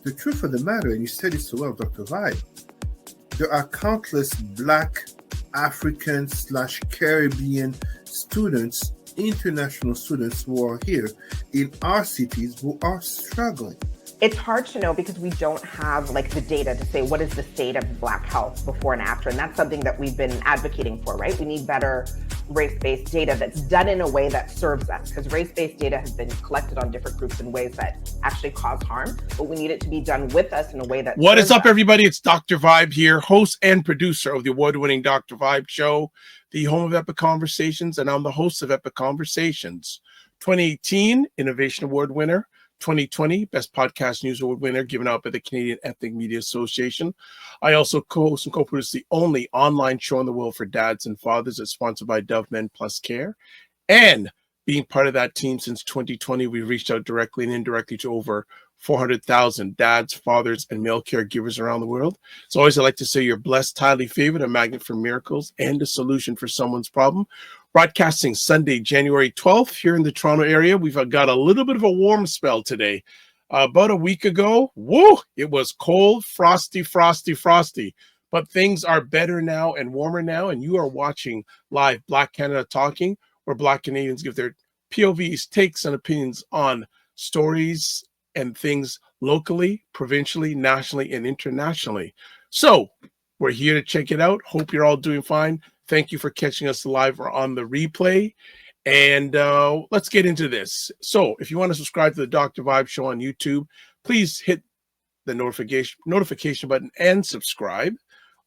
the truth of the matter, and you said it so well, Dr. Vibe, there are countless Black, African slash Caribbean students, international students who are here in our cities who are struggling. It's hard to know because we don't have like the data to say what is the state of Black health before and after. And that's something that we've been advocating for, right? We need better race-based data that's done in a way that serves us, because race-based data has been collected on different groups in ways that actually cause harm, but we need it to be done with us in a way that What is up, us. everybody? It's Dr. Vibe here, host and producer of the award-winning Dr. Vibe Show, the home of Epic Conversations, and I'm the host of Epic Conversations. 2018 Innovation Award winner, 2020 Best Podcast News Award winner given out by the Canadian Ethnic Media Association. I also co-host and co-produce the only online show in the world for dads and fathers that's sponsored by Dove Men Plus Care. And being part of that team since 2020, we reached out directly and indirectly to over 400,000 dads, fathers, and male caregivers around the world. So always I like to say you're blessed, highly favored, a magnet for miracles, and a solution for someone's problem. Broadcasting Sunday, January 12th here in the Toronto area. We've got a little bit of a warm spell today. About a week ago, it was cold, frosty. But things are better now and warmer now, and you are watching live Black Canada Talking, where Black Canadians give their POVs, takes, and opinions on stories and things locally, provincially, nationally, and internationally. So we're here to check it out. Hope you're all doing fine. Thank you for catching us live or on the replay. And let's get into this. So if you want to subscribe to the Dr. Vibe Show on YouTube, please hit the notification button and subscribe.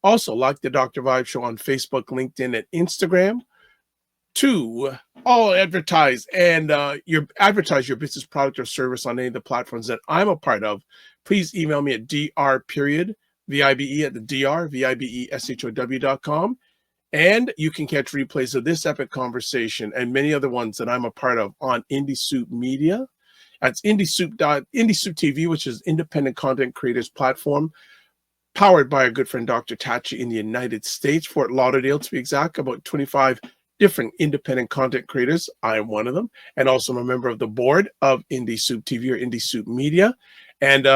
Also, like the Dr. Vibe Show on Facebook, LinkedIn, and Instagram. To all advertise and advertise your business, product, or service on any of the platforms that I'm a part of. Please email me at dr.vibe@vibeshow.com. And you can catch replays of this epic conversation and many other ones that I'm a part of on Indie Soup Media. That's Indie Soup TV, which is independent content creators platform, powered by our good friend Dr. Tachi in the United States, Fort Lauderdale to be exact, about 25 different independent content creators. I am one of them, and also I'm a member of the board of Indie Soup TV or Indie Soup Media. And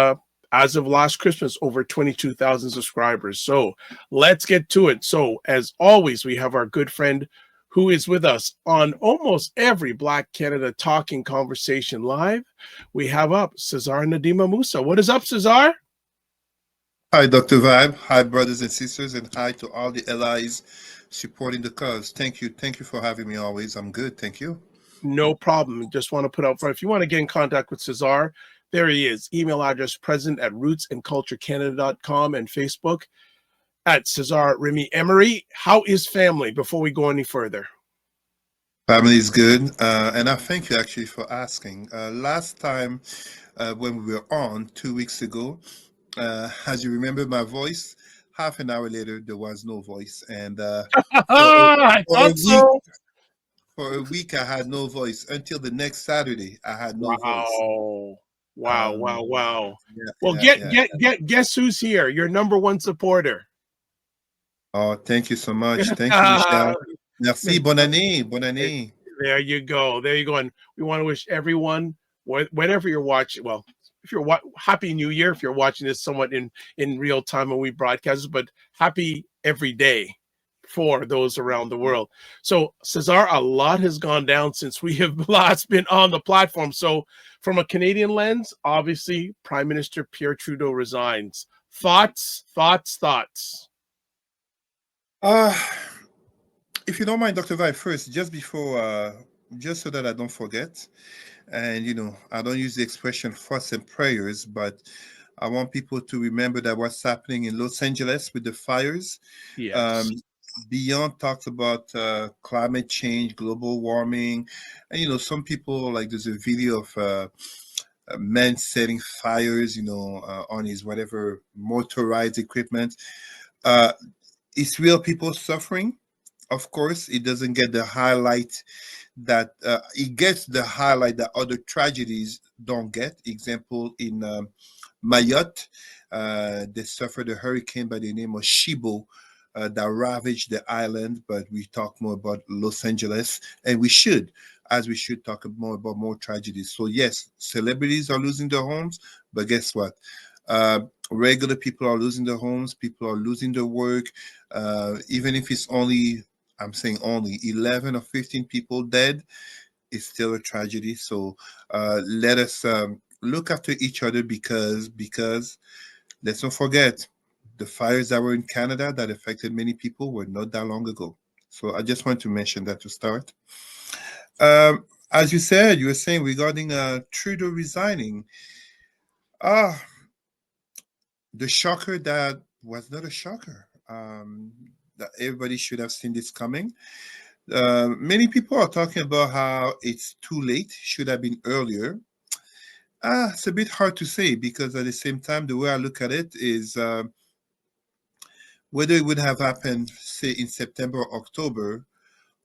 as of last Christmas, over 22,000 subscribers. So let's get to it. So as always, we have our good friend who is with us on almost every Black Canada Talking conversation live. We have up Cesar Ndema-Moussa. What is up, Cesar? Hi, Dr. Vibe. Hi, brothers and sisters, and hi to all the allies supporting the cause. Thank you. Thank you for having me always. I'm good. Thank you. No problem. Just want to put out front, if you want to get in contact with Cesar, there he is. Email address president@rootsandculturecanada.com and Facebook at Cesar Remy Emery. How is family before we go any further? Family is good. And I thank you actually for asking. Last time when we were on 2 weeks ago, as you remember my voice, half an hour later, there was no voice. And for a week, I had no voice until the next Saturday. I had no voice. Wow. Yeah, Well, guess who's here? Your number one supporter. Oh, thank you so much. Thank you, Michelle. Merci. Bonne année. There you go. And we want to wish everyone, whenever you're watching, well, if you're Happy New Year, if you're watching this somewhat in real time when we broadcast, but happy every day for those around the world. So, Cesar, a lot has gone down since we have last been on the platform. So, from a Canadian lens, obviously, Prime Minister Pierre Trudeau resigns. Thoughts? If you don't mind, Dr. Vai, first, just before, just so that I don't forget, and I don't use the expression thoughts and prayers, but I want people to remember that what's happening in Los Angeles with the fires. Yes. Beyond talks about climate change, global warming, and some people, like, there's a video of a man setting fires, on his whatever motorized equipment. It's real people suffering. Of course, it doesn't get the highlight that it gets the highlight that other tragedies don't get. Example, in Mayotte, they suffered a hurricane by the name of Shibo that ravaged the island, but we talk more about Los Angeles, and we should talk more about more tragedies. So yes, celebrities are losing their homes, but guess what? Regular people are losing their homes, people are losing their work. Even if it's only, I'm saying only 11 or 15 people dead, it's still a tragedy. So let us look after each other, because let's not forget the fires that were in Canada that affected many people were not that long ago. So I just want to mention that to start. As you said, you were saying regarding Trudeau resigning. Ah, the shocker that was not a shocker. That everybody should have seen this coming. Many people are talking about how it's too late, should have been earlier. It's a bit hard to say, because at the same time, the way I look at it is whether it would have happened, say, in September or October,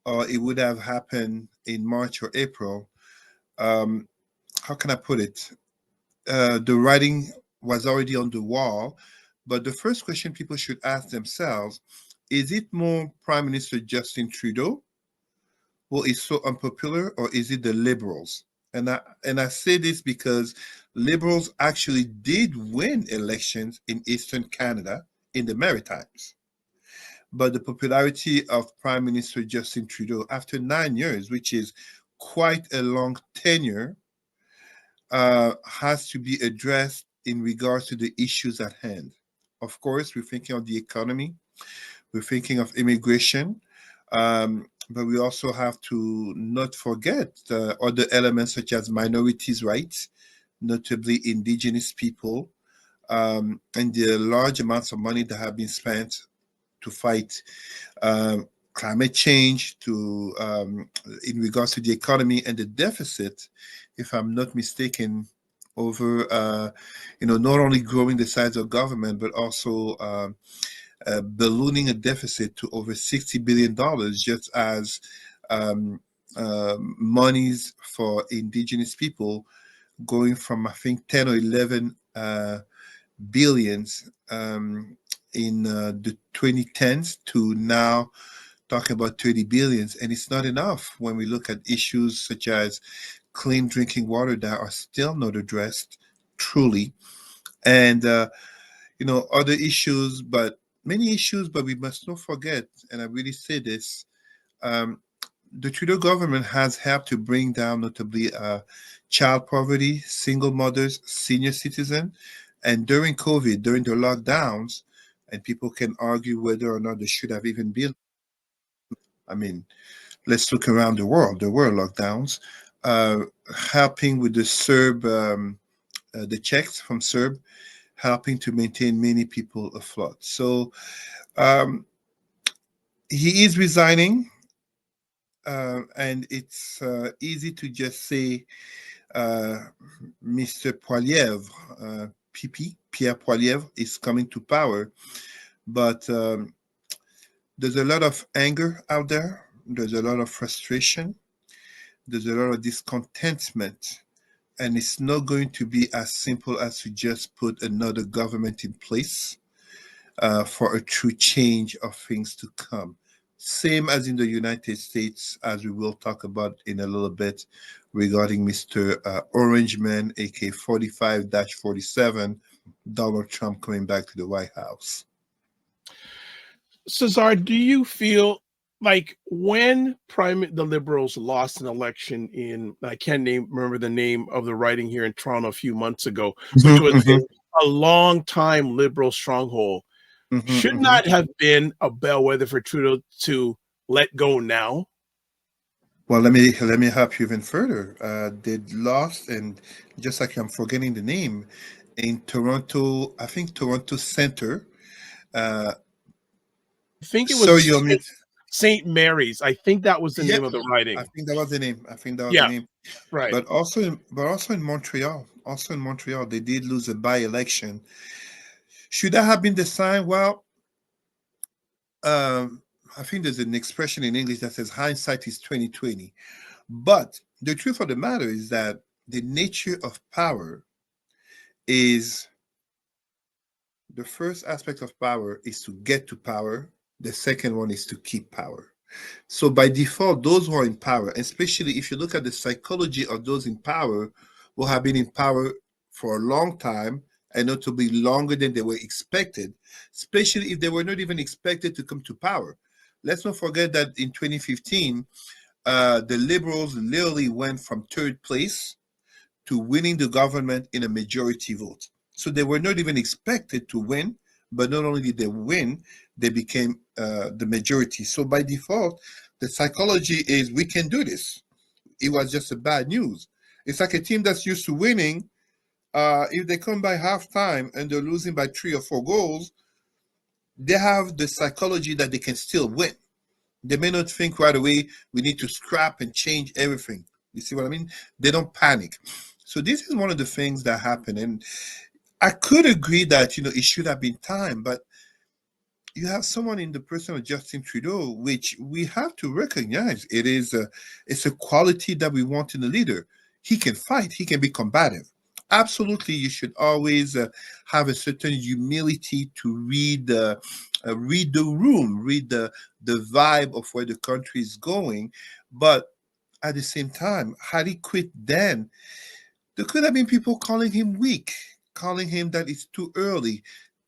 or it would have happened in March or April. Um, how can I put it? The writing was already on the wall, but the first question people should ask themselves, is it more Prime Minister Justin Trudeau who is so unpopular, or is it the Liberals? And I say this because Liberals actually did win elections in Eastern Canada in the Maritimes. But the popularity of Prime Minister Justin Trudeau after 9 years, which is quite a long tenure, has to be addressed in regards to the issues at hand. Of course, we're thinking of the economy, we're thinking of immigration, but we also have to not forget other elements such as minorities' rights, notably Indigenous people, and the large amounts of money that have been spent to fight climate change, to in regards to the economy and the deficit, if I'm not mistaken, over not only growing the size of government, but also ballooning a deficit to over $60 billion, just as um, monies for indigenous people going from, I think, 10 or 11 billions in the 2010s to now talking about 30 billions. And it's not enough when we look at issues such as clean drinking water that are still not addressed truly. And other issues, but many issues, but we must not forget, and I really say this, um, the Trudeau government has helped to bring down notably child poverty, single mothers, senior citizen, and during COVID, during the lockdowns, and people can argue whether or not there should have even been. I mean, let's look around the world. There were lockdowns, uh, helping with the Serb, the checks from Serb, helping to maintain many people afloat. So um, he is resigning, and it's easy to just say uh, Mr. Poilievre, PP, Pierre Poilievre, is coming to power. But there's a lot of anger out there. There's a lot of frustration. There's a lot of discontentment. And it's not going to be as simple as to just put another government in place for a true change of things to come. Same as in the United States, as we will talk about in a little bit regarding Mr. Orange Man, aka 45-47, Donald Trump coming back to the White House. Cesar, do you feel like when the Liberals lost an election in, I can't remember the name of the riding here in Toronto a few months ago, which was a long time Liberal stronghold, should not have been a bellwether for Trudeau to let go now? Well, let me help you even further. They lost, and just like I'm forgetting the name, in Toronto, I think Toronto Center. I think it So was you mean, St. Mary's. I think that was the yeah, name of the I riding. think that was the name. I think that was the Yeah, name. right. But also in Montreal, they did lose a by-election. Should that have been the sign? Well, um, I think there's an expression in English that says hindsight is 2020. But the truth of the matter is that the nature of power is the first aspect of power is to get to power. The second one is to keep power. So by default, those who are in power, especially if you look at the psychology of those in power, who have been in power for a long time, and notably longer than they were expected, especially if they were not even expected to come to power. Let's not forget that in 2015, the Liberals literally went from third place to winning the government in a majority vote. So they were not even expected to win, but not only did they win, they became the majority. So by default, the psychology is we can do this. It was just a bad news. It's like a team that's used to winning. If they come by halftime and they're losing by 3 or 4 goals, they have the psychology that they can still win. They may not think right away we need to scrap and change everything. You see what I mean? They don't panic. So this is one of the things that happen. And I could agree that, it should have been time, but you have someone in the person of Justin Trudeau, which we have to recognize. It's a quality that we want in a leader. He can fight. He can be combative. Absolutely, you should always have a certain humility to read the room, read the vibe of where the country is going. But at the same time, had he quit then, there could have been people calling him weak, calling him that it's too early.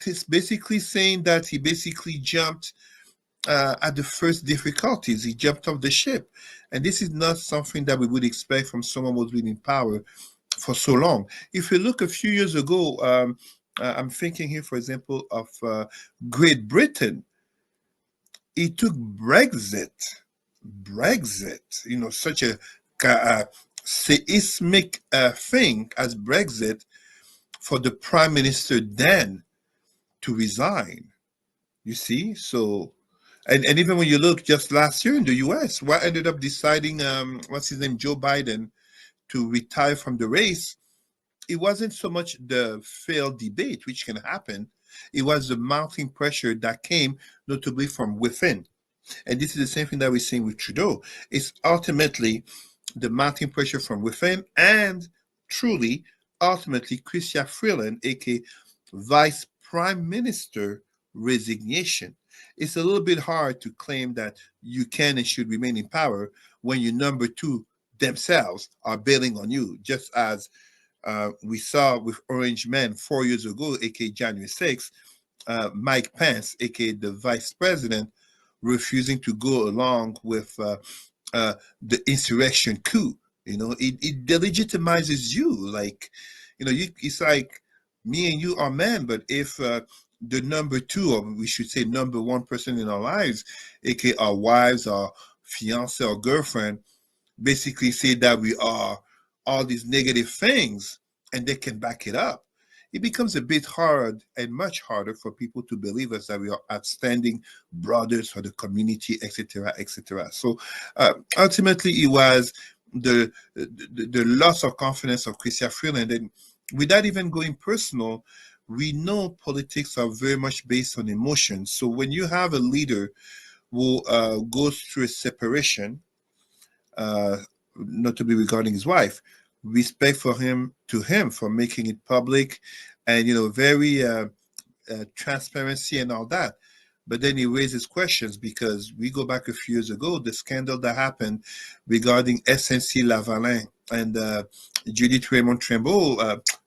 It's basically saying that he basically jumped at the first difficulties. He jumped off the ship. And this is not something that we would expect from someone who's been in power for so long. If you look a few years ago, I'm thinking here, for example, of Great Britain. It took Brexit, such a seismic thing as Brexit for the Prime Minister then to resign. You see? So, and even when you look just last year in the US, what ended up deciding, what's his name, Joe Biden, to retire from the race, it wasn't so much the failed debate, which can happen. It was the mounting pressure that came notably from within. And this is the same thing that we're seeing with Trudeau. It's ultimately the mounting pressure from within and truly, ultimately, Chrystia Freeland, aka Vice Prime Minister resignation. It's a little bit hard to claim that you can and should remain in power when your number two themselves are bailing on you, just as we saw with Orange Men 4 years ago, aka January 6th, Mike Pence, aka the vice president, refusing to go along with the insurrection coup. It delegitimizes you. Like, it's like me and you are men, but if the number two, or we should say number one person in our lives, aka our wives, our fiance, or girlfriend, basically say that we are all these negative things and they can back it up, it becomes a bit hard and much harder for people to believe us that we are outstanding brothers for the community, etc., etc. So ultimately, it was the loss of confidence of Chrystia Freeland. And without even going personal, we know politics are very much based on emotions. So when you have a leader who goes through a separation, uh, not to be regarding his wife, respect for him for making it public, and very transparency and all that. But then he raises questions because we go back a few years ago, the scandal that happened regarding SNC Lavalin and Judith Raymond Tremble.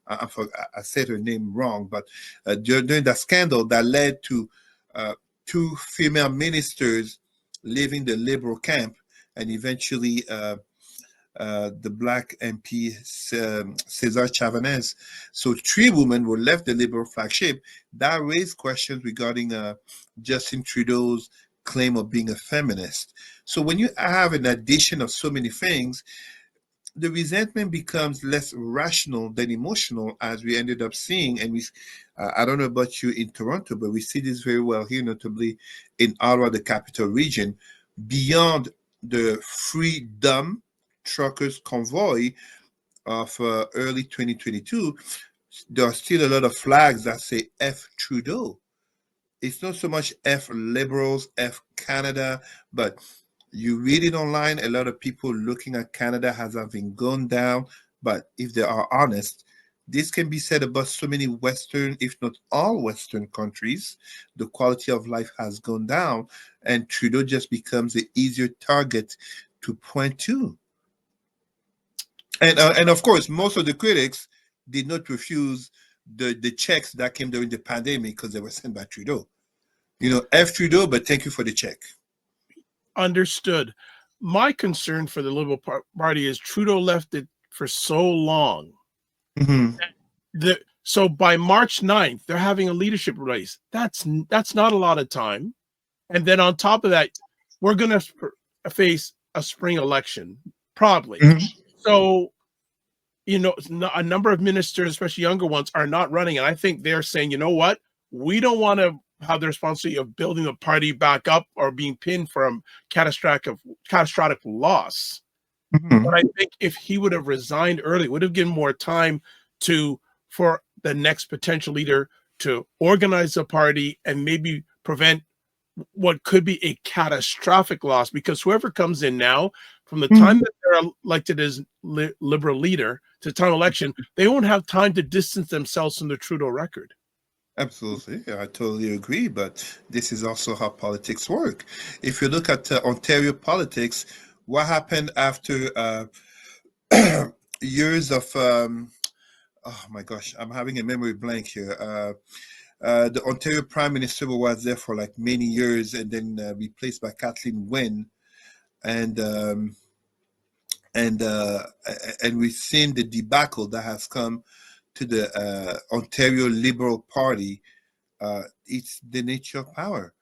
I said her name wrong, but during that scandal that led to two female ministers leaving the liberal camp and eventually the black MP Cesar Chavanez. So three women were left the Liberal flagship. That raised questions regarding Justin Trudeau's claim of being a feminist. So when you have an addition of so many things, the resentment becomes less rational than emotional, as we ended up seeing. And I don't know about you in Toronto, but we see this very well here, notably in Ottawa, the capital region, beyond the freedom truckers convoy of early 2022. There are still a lot of flags that say F Trudeau. It's not so much F liberals, F Canada, but you read it online. A lot of people looking at Canada as having gone down. But if they are honest, this can be said about so many Western, if not all Western countries. The quality of life has gone down, and Trudeau just becomes an easier target to point to. And of course, most of the critics did not refuse the checks that came during the pandemic because they were sent by Trudeau. F Trudeau, but thank you for the check. Understood. My concern for the Liberal Party is Trudeau left it for so long. Mm-hmm. So by March 9th, they're having a leadership race. That's not a lot of time. And then on top of that, we're going to face a spring election, probably. Mm-hmm. So, a number of ministers, especially younger ones, are not running. And I think they're saying, you know what? We don't want to have the responsibility of building the party back up or being pinned from catastrophic loss. Mm-hmm. But I think if he would have resigned early, would have given more time for the next potential leader to organize the party and maybe prevent what could be a catastrophic loss, because whoever comes in now, from the time that they're elected as Liberal leader to the time of election, they won't have time to distance themselves from the Trudeau record. Absolutely. I totally agree. But this is also how politics work. If you look at Ontario politics, what happened after years of, oh my gosh, I'm having a memory blank here. The Ontario Prime Minister was there for like many years and then replaced by Kathleen Wynne. And and we've seen the debacle that has come to the Ontario Liberal Party. It's the nature of power.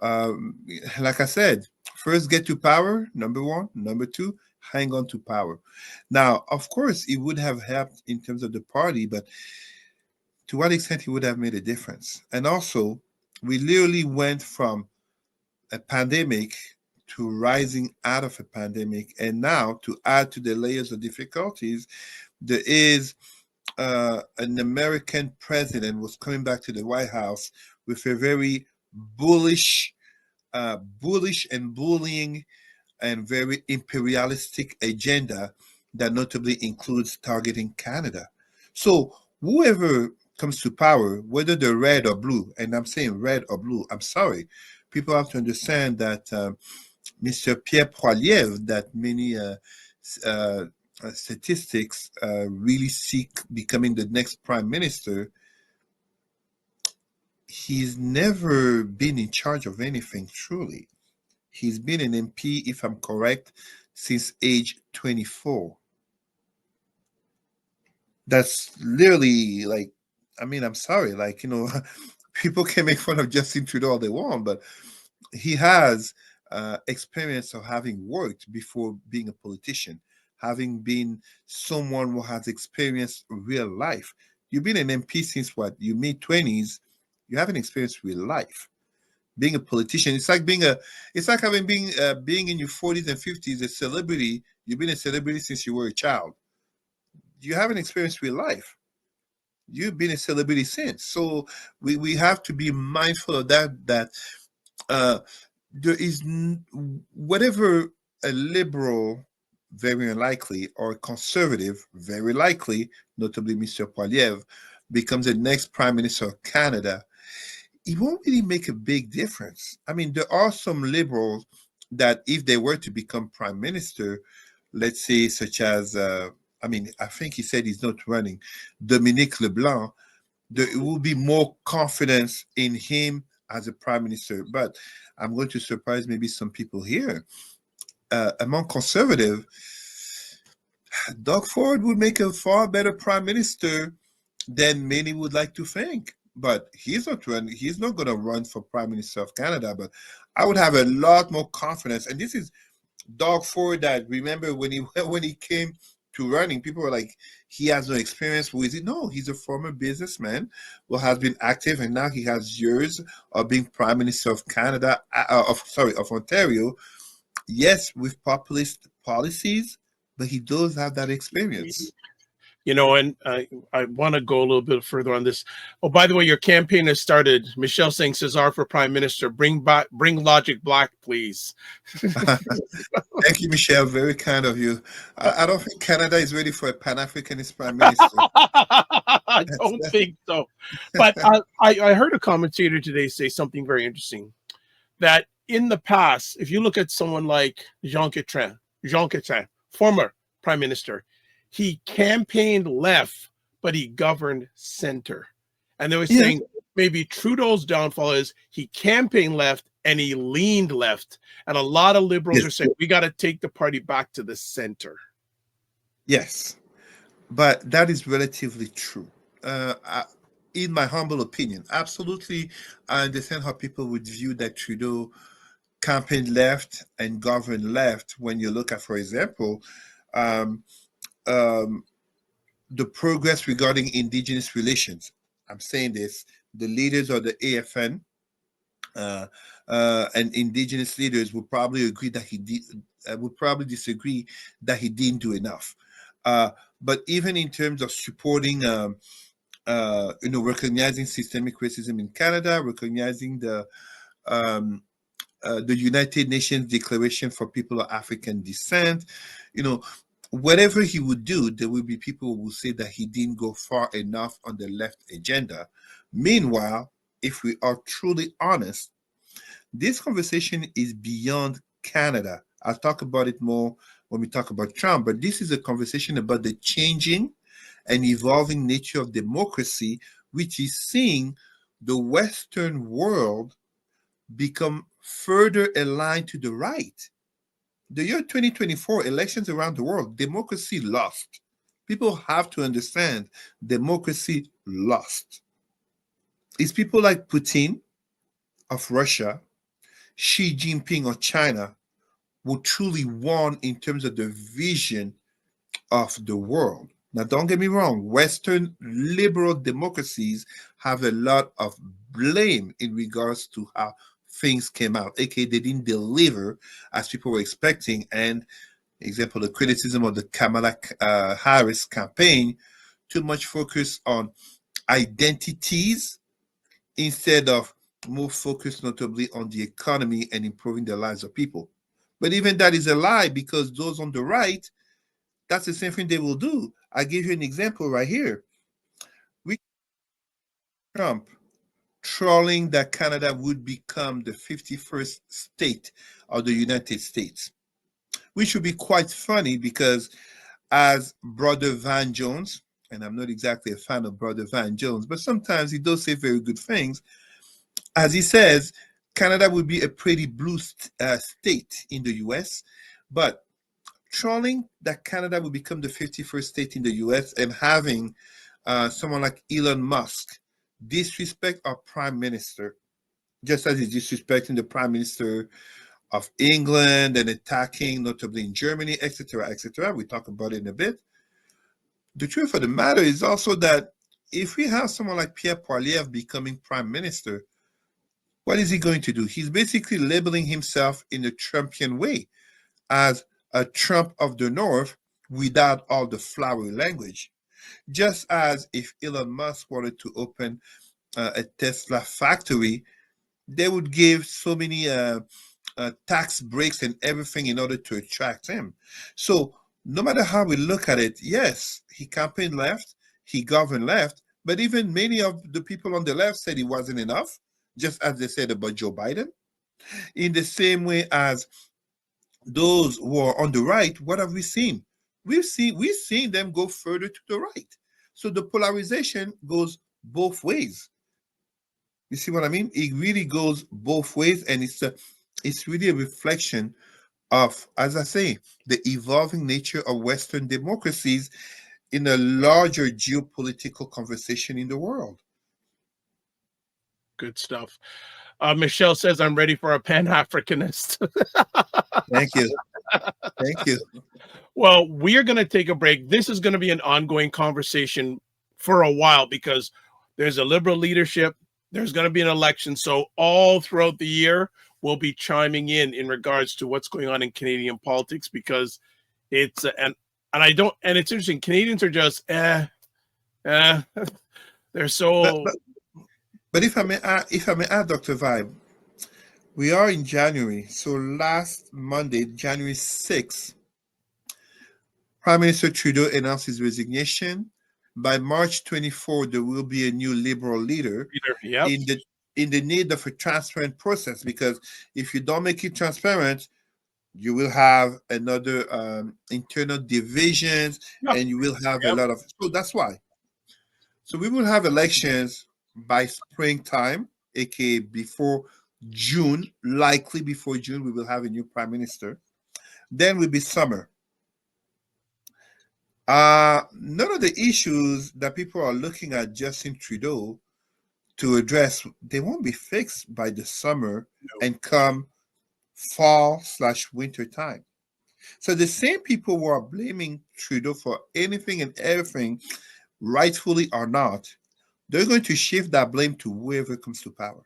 Like I said, first get to power, number one. Number two, hang on to power. Now, of course, it would have helped in terms of the party, but to what extent it would have made a difference? And also, we literally went from a pandemic to rising out of a pandemic, and now to add to the layers of difficulties, there is an American president was coming back to the White House with a very bullish and bullying and very imperialistic agenda that notably includes targeting Canada. So whoever comes to power, whether they're red or blue, and I'm saying red or blue, I'm sorry, people have to understand that Mr. Pierre Poilievre, that many statistics really seek becoming the next prime minister, he's never been in charge of anything truly. He's been an MP, if I'm correct, since age 24. That's literally like, I mean, I'm sorry, like, people can make fun of Justin Trudeau all they want, but he has experience of having worked before being a politician, having been someone who has experienced real life. You've been an MP since what? Your mid-20s. You haven't experienced real life. Being a politician, it's like having being in your 40s and 50s a celebrity. You've been a celebrity since you were a child. You haven't experienced real life. You've been a celebrity since. So we have to be mindful of that uh, there is whatever a liberal, very unlikely, or a conservative, very likely, notably Mr. Poilievre, becomes the next Prime Minister of Canada, it won't really make a big difference. I mean, there are some liberals that if they were to become Prime Minister, let's say such as, I think he said he's not running, Dominique Leblanc, there will be more confidence in him as a prime minister. But I'm going to surprise maybe some people here. Among conservative, Doug Ford would make a far better prime minister than many would like to think. But he's not running. He's not going to run for prime minister of Canada. But I would have a lot more confidence. And this is Doug Ford. That remember when he came to running, people were like, he has no experience. Who is he? No, he's a former businessman who has been active, and now he has years of being Prime Minister of Canada, of Ontario. Yes, with populist policies, but he does have that experience. And I want to go a little bit further on this. Oh, by the way, your campaign has started. Michelle saying Cesar for Prime Minister. Bring logic back, please. Thank you, Michelle. Very kind of you. I don't think Canada is ready for a Pan-Africanist Prime Minister. I don't think so. But I heard a commentator today say something very interesting, that in the past, if you look at someone like Jean Chrétien, former Prime Minister, he campaigned left, but he governed center. And they were Yeah. saying maybe Trudeau's downfall is he campaigned left and he leaned left. And a lot of liberals Yes. are saying we got to take the party back to the center. Yes. But that is relatively true. In my humble opinion, absolutely, I understand how people would view that Trudeau campaigned left and governed left when you look at, for example, um, um, the progress regarding indigenous relations. I'm saying this, the leaders of the AFN uh, and indigenous leaders would probably agree that he did, would probably disagree that he didn't do enough. Uh, but even in terms of supporting, recognizing systemic racism in Canada, recognizing the United Nations Declaration for People of African Descent, you know, whatever he would do, there will be people who will say that he didn't go far enough on the left agenda. Meanwhile, if we are truly honest, this conversation is beyond Canada. I'll talk about it more when we talk about Trump, but this is a conversation about the changing and evolving nature of democracy, which is seeing the Western world become further aligned to the right. The year 2024 elections around the world, democracy lost. People have to understand democracy lost. It's people like Putin of Russia, Xi Jinping of China who truly won in terms of the vision of the world. Now, don't get me wrong, Western liberal democracies have a lot of blame in regards to how things came out, aka they didn't deliver as people were expecting. And example, the criticism of the Kamala Harris campaign, too much focus on identities instead of more focus notably on the economy and improving the lives of people. But even that is a lie because those on the right, that's the same thing they will do. I give you an example right here. We Trump trolling that Canada would become the 51st state of the United States, which would be quite funny because as Brother Van Jones, and I'm not exactly a fan of Brother Van Jones, but sometimes he does say very good things. As he says, Canada would be a pretty blue state in the US, but trolling that Canada will become the 51st state in the US and having someone like Elon Musk disrespect our prime minister, just as he's disrespecting the prime minister of England and attacking, notably in Germany, etc., etc. We talk about it in a bit. The truth of the matter is also that if we have someone like Pierre Poilievre becoming prime minister, what is he going to do? He's basically labeling himself in a Trumpian way as a Trump of the North without all the flowery language. Just as if Elon Musk wanted to open a Tesla factory, they would give so many tax breaks and everything in order to attract him. So, no matter how we look at it, yes, he campaigned left, he governed left, but even many of the people on the left said it wasn't enough, just as they said about Joe Biden. In the same way as those who are on the right, what have we seen? We've seen them go further to the right. So the polarization goes both ways. You see what I mean? It really goes both ways, and it's really a reflection of, as I say, the evolving nature of Western democracies in a larger geopolitical conversation in the world. Good stuff. Michelle says, I'm ready for a Pan Africanist. Thank you. Thank you. Well, we are going to take a break. This is going to be an ongoing conversation for a while because there's a liberal leadership. There's going to be an election. So all throughout the year, we'll be chiming in regards to what's going on in Canadian politics because it's and I don't and it's interesting. Canadians are just they're But, so but, but if I may add, Dr. Vibe, we are in January. So last Monday, January 6th, Prime Minister Trudeau announced his resignation. By March 24, there will be a new Liberal leader yep. in the need of a transparent process because if you don't make it transparent, you will have another internal divisions Yep. and you will have a Yep. lot of. So that's why. So we will have elections by springtime, aka before June, likely before June, we will have a new prime minister. Then will be summer. None of the issues that people are looking at Justin Trudeau to address, they won't be fixed by the summer and come fall/winter time. So the same people who are blaming Trudeau for anything and everything, rightfully or not, they're going to shift that blame to whoever comes to power.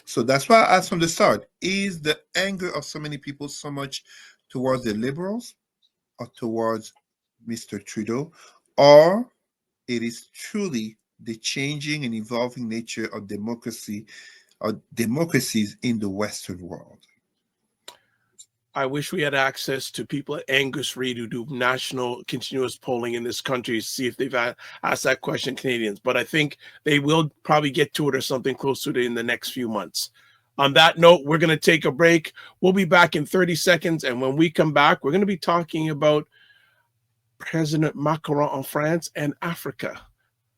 So that's why I asked from the start, is the anger of so many people so much towards the liberals or towards Mr. Trudeau, or it is truly the changing and evolving nature of democracy or democracies in the Western world? I wish we had access to people at Angus Reid who do national continuous polling in this country to see if they've asked that question, Canadians. But I think they will probably get to it or something close to it in the next few months. On that note, we're going to take a break. We'll be back in 30 seconds. And when we come back, we're going to be talking about President Macron in France and Africa.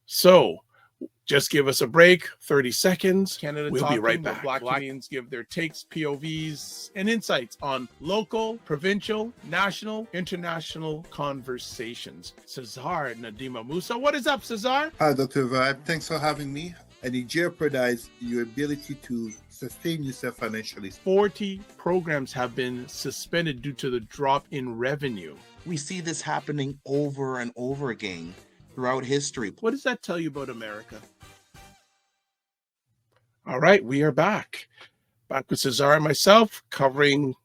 So just give us a break, 30 seconds. Canada we'll be right back. Black Canadians give their takes, POVs, and insights on local, provincial, national, international conversations. Cesar Ndema-Moussa. What is up, Cesar? Hi, Dr. Vibe. Thanks for having me. And it jeopardizes your ability to sustain yourself financially. 40 programs have been suspended due to the drop in revenue. We see this happening over and over again throughout history. What does that tell you about America? All right, we are back. Back with Cesar and myself, covering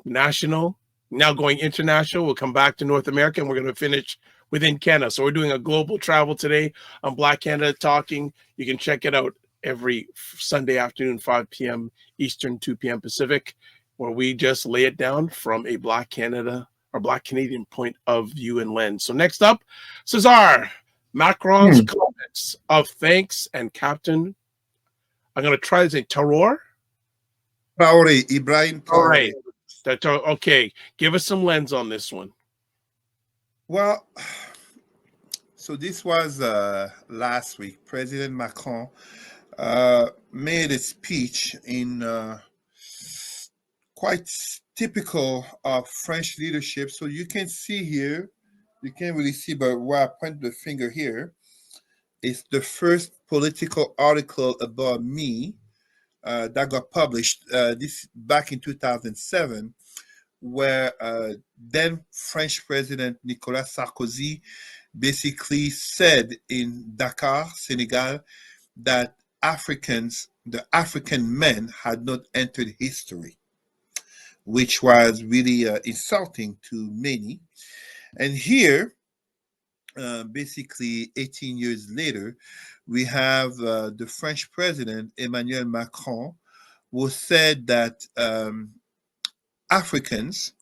national, now going international. We'll come back to North America, and we're going to finish within Canada. So we're doing a global travel today on Black Canada Talking. You can check it out every Sunday afternoon, 5 p.m. Eastern, 2 p.m. Pacific, where we just lay it down from a Black Canada or Black Canadian point of view and lens. So next up, Cesar, Macron's comments of thanks and Captain, I'm going to try to say Traore. Ibrahim Traore. Okay, give us some lens on this one. Well, so this was last week. President Macron made a speech in quite typical of French leadership. So you can see here, you can't really see, but where I point the finger here is the first political article about me that got published this back in 2007, where then French President Nicolas Sarkozy basically said in Dakar, Senegal, that the African men had not entered history, which was really insulting to many. And here, basically 18 years later, we have the French president, Emmanuel Macron, who said that Africans,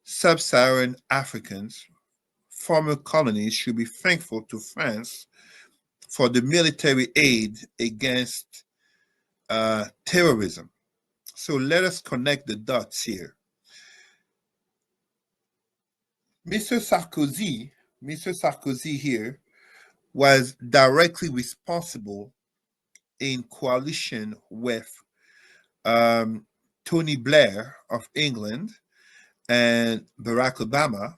sub-Saharan Africans, former colonies should be thankful to France for the military aid against terrorism. So let us connect the dots here. Mr. Sarkozy here was directly responsible in coalition with Tony Blair of England and Barack Obama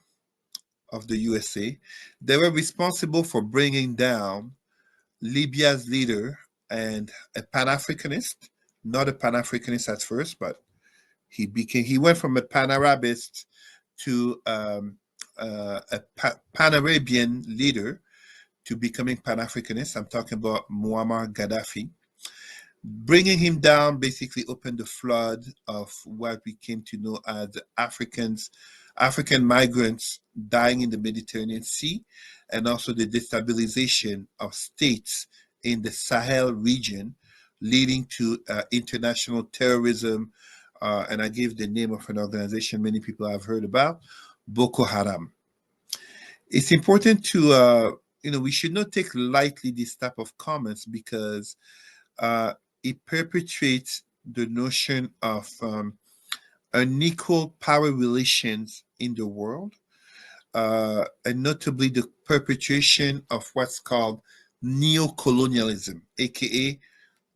of the USA. They were responsible for bringing down Libya's leader and a Pan-Africanist, not a Pan-Africanist at first, but he went from a Pan-Arabist to a Pan-Arabian leader to becoming Pan-Africanist. I'm talking about Muammar Gaddafi. Bringing him down basically opened the flood of what we came to know as the African migrants dying in the Mediterranean Sea, and also the destabilization of states in the Sahel region, leading to international terrorism. And I gave the name of an organization many people have heard about, Boko Haram. It's important to, we should not take lightly this type of comments, because it perpetuates the notion of unequal power relations in the world. and notably the perpetuation of what's called neocolonialism, aka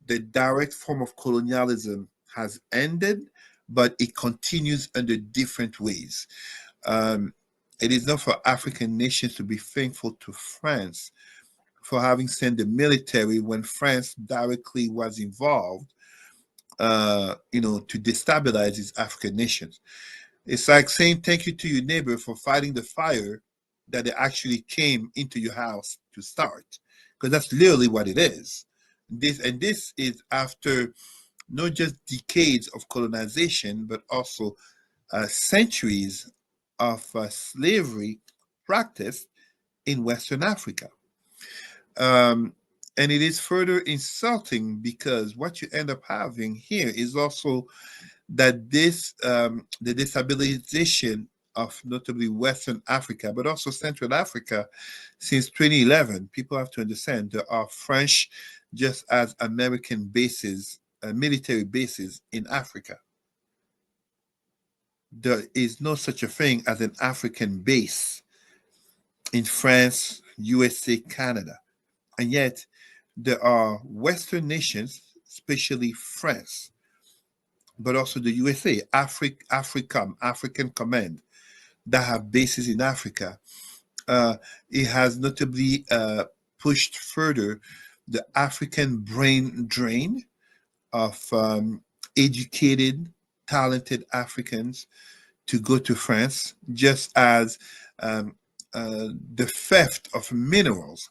the direct form of colonialism has ended, but it continues under different ways. Um, it is not for African nations to be thankful to France for having sent the military when France directly was involved, to destabilize its African nations. It's like saying thank you to your neighbor for fighting the fire that they actually came into your house to start, because that's literally what it is. This is after not just decades of colonization, but also centuries of slavery practiced in Western Africa. Um, and it is further insulting because what you end up having here is also that the destabilization of notably Western Africa, but also Central Africa since 2011. People have to understand there are French, just as American bases, military bases in Africa. There is no such a thing as an African base in France, USA, Canada. And yet, there are Western nations, especially France, but also the USA, African Command, that have bases in Africa. It has notably pushed further the African brain drain of educated, talented Africans to go to France, just as um, the theft of minerals.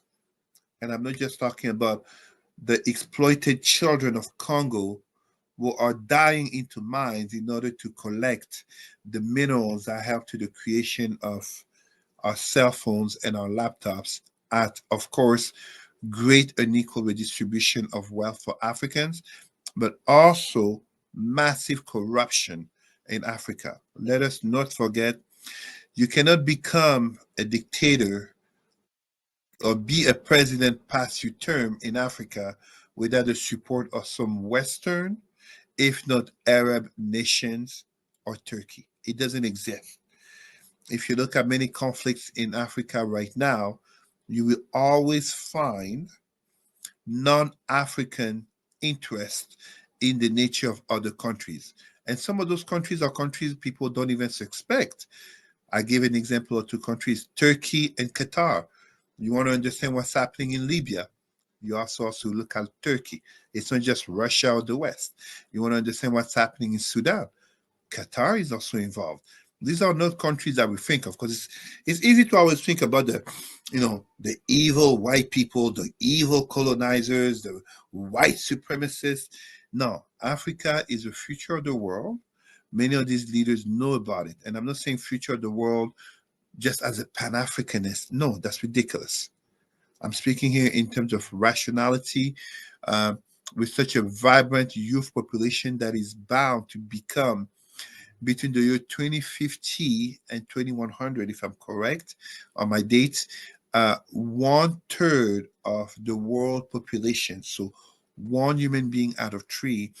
And I'm not just talking about the exploited children of Congo who are dying into mines in order to collect the minerals that help to the creation of our cell phones and our laptops at, of course, great unequal redistribution of wealth for Africans, but also massive corruption in Africa. Let us not forget you cannot become a dictator or be a president past your term in Africa without the support of some Western, if not Arab nations or Turkey. It doesn't exist. If you look at many conflicts in Africa right now, you will always find non African interest in the nature of other countries. And some of those countries are countries people don't even suspect. I gave an example of two countries, Turkey and Qatar. You want to understand what's happening in Libya? You also look at Turkey. It's not just Russia or the West. You want to understand what's happening in Sudan? Qatar is also involved. These are not countries that we think of because it's easy to always think about the evil white people, the evil colonizers, the white supremacists. No, Africa is the future of the world. Many of these leaders know about it. And I'm not saying future of the world just as a Pan-Africanist. No, that's ridiculous. I'm speaking here in terms of rationality, uh, with such a vibrant youth population that is bound to become between the year 2050 and 2100, if I'm correct on my dates, 1/3 of the world population, so one human being out of three,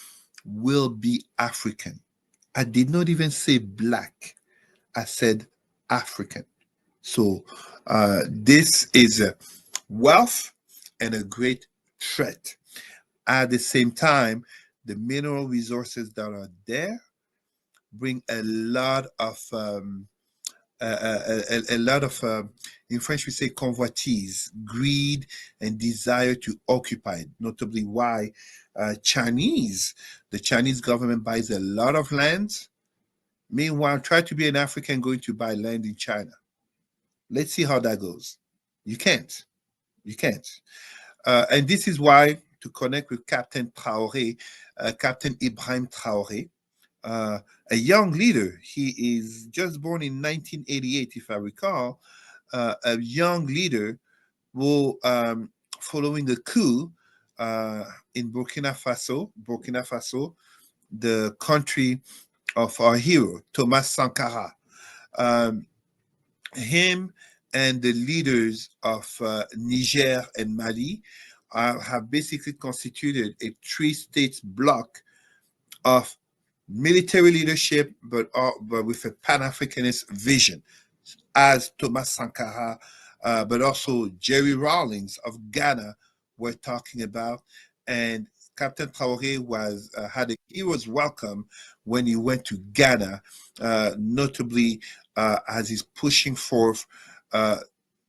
will be African. I did not even say black, I said African. So this is a wealth and a great threat. At the same time, the mineral resources that are there bring a lot of a lot of in French we say convoitise, greed and desire to occupy. Notably, why the Chinese government buys a lot of land. Meanwhile, try to be an African going to buy land in China. Let's see how that goes. You can't. You can't. And this is why to connect with Captain Traore, Captain Ibrahim Traore, a young leader. He is just born in 1988, if I recall. A young leader who, following the coup in Burkina Faso, the country of our hero, Thomas Sankara. Um, Him and the leaders of Niger and Mali have basically constituted a three-state bloc of military leadership, but with a Pan-Africanist vision. as Thomas Sankara, but also Jerry Rawlings of Ghana were talking about. And Captain Traore had a hero's welcome when he went to Ghana, notably as he's pushing forth.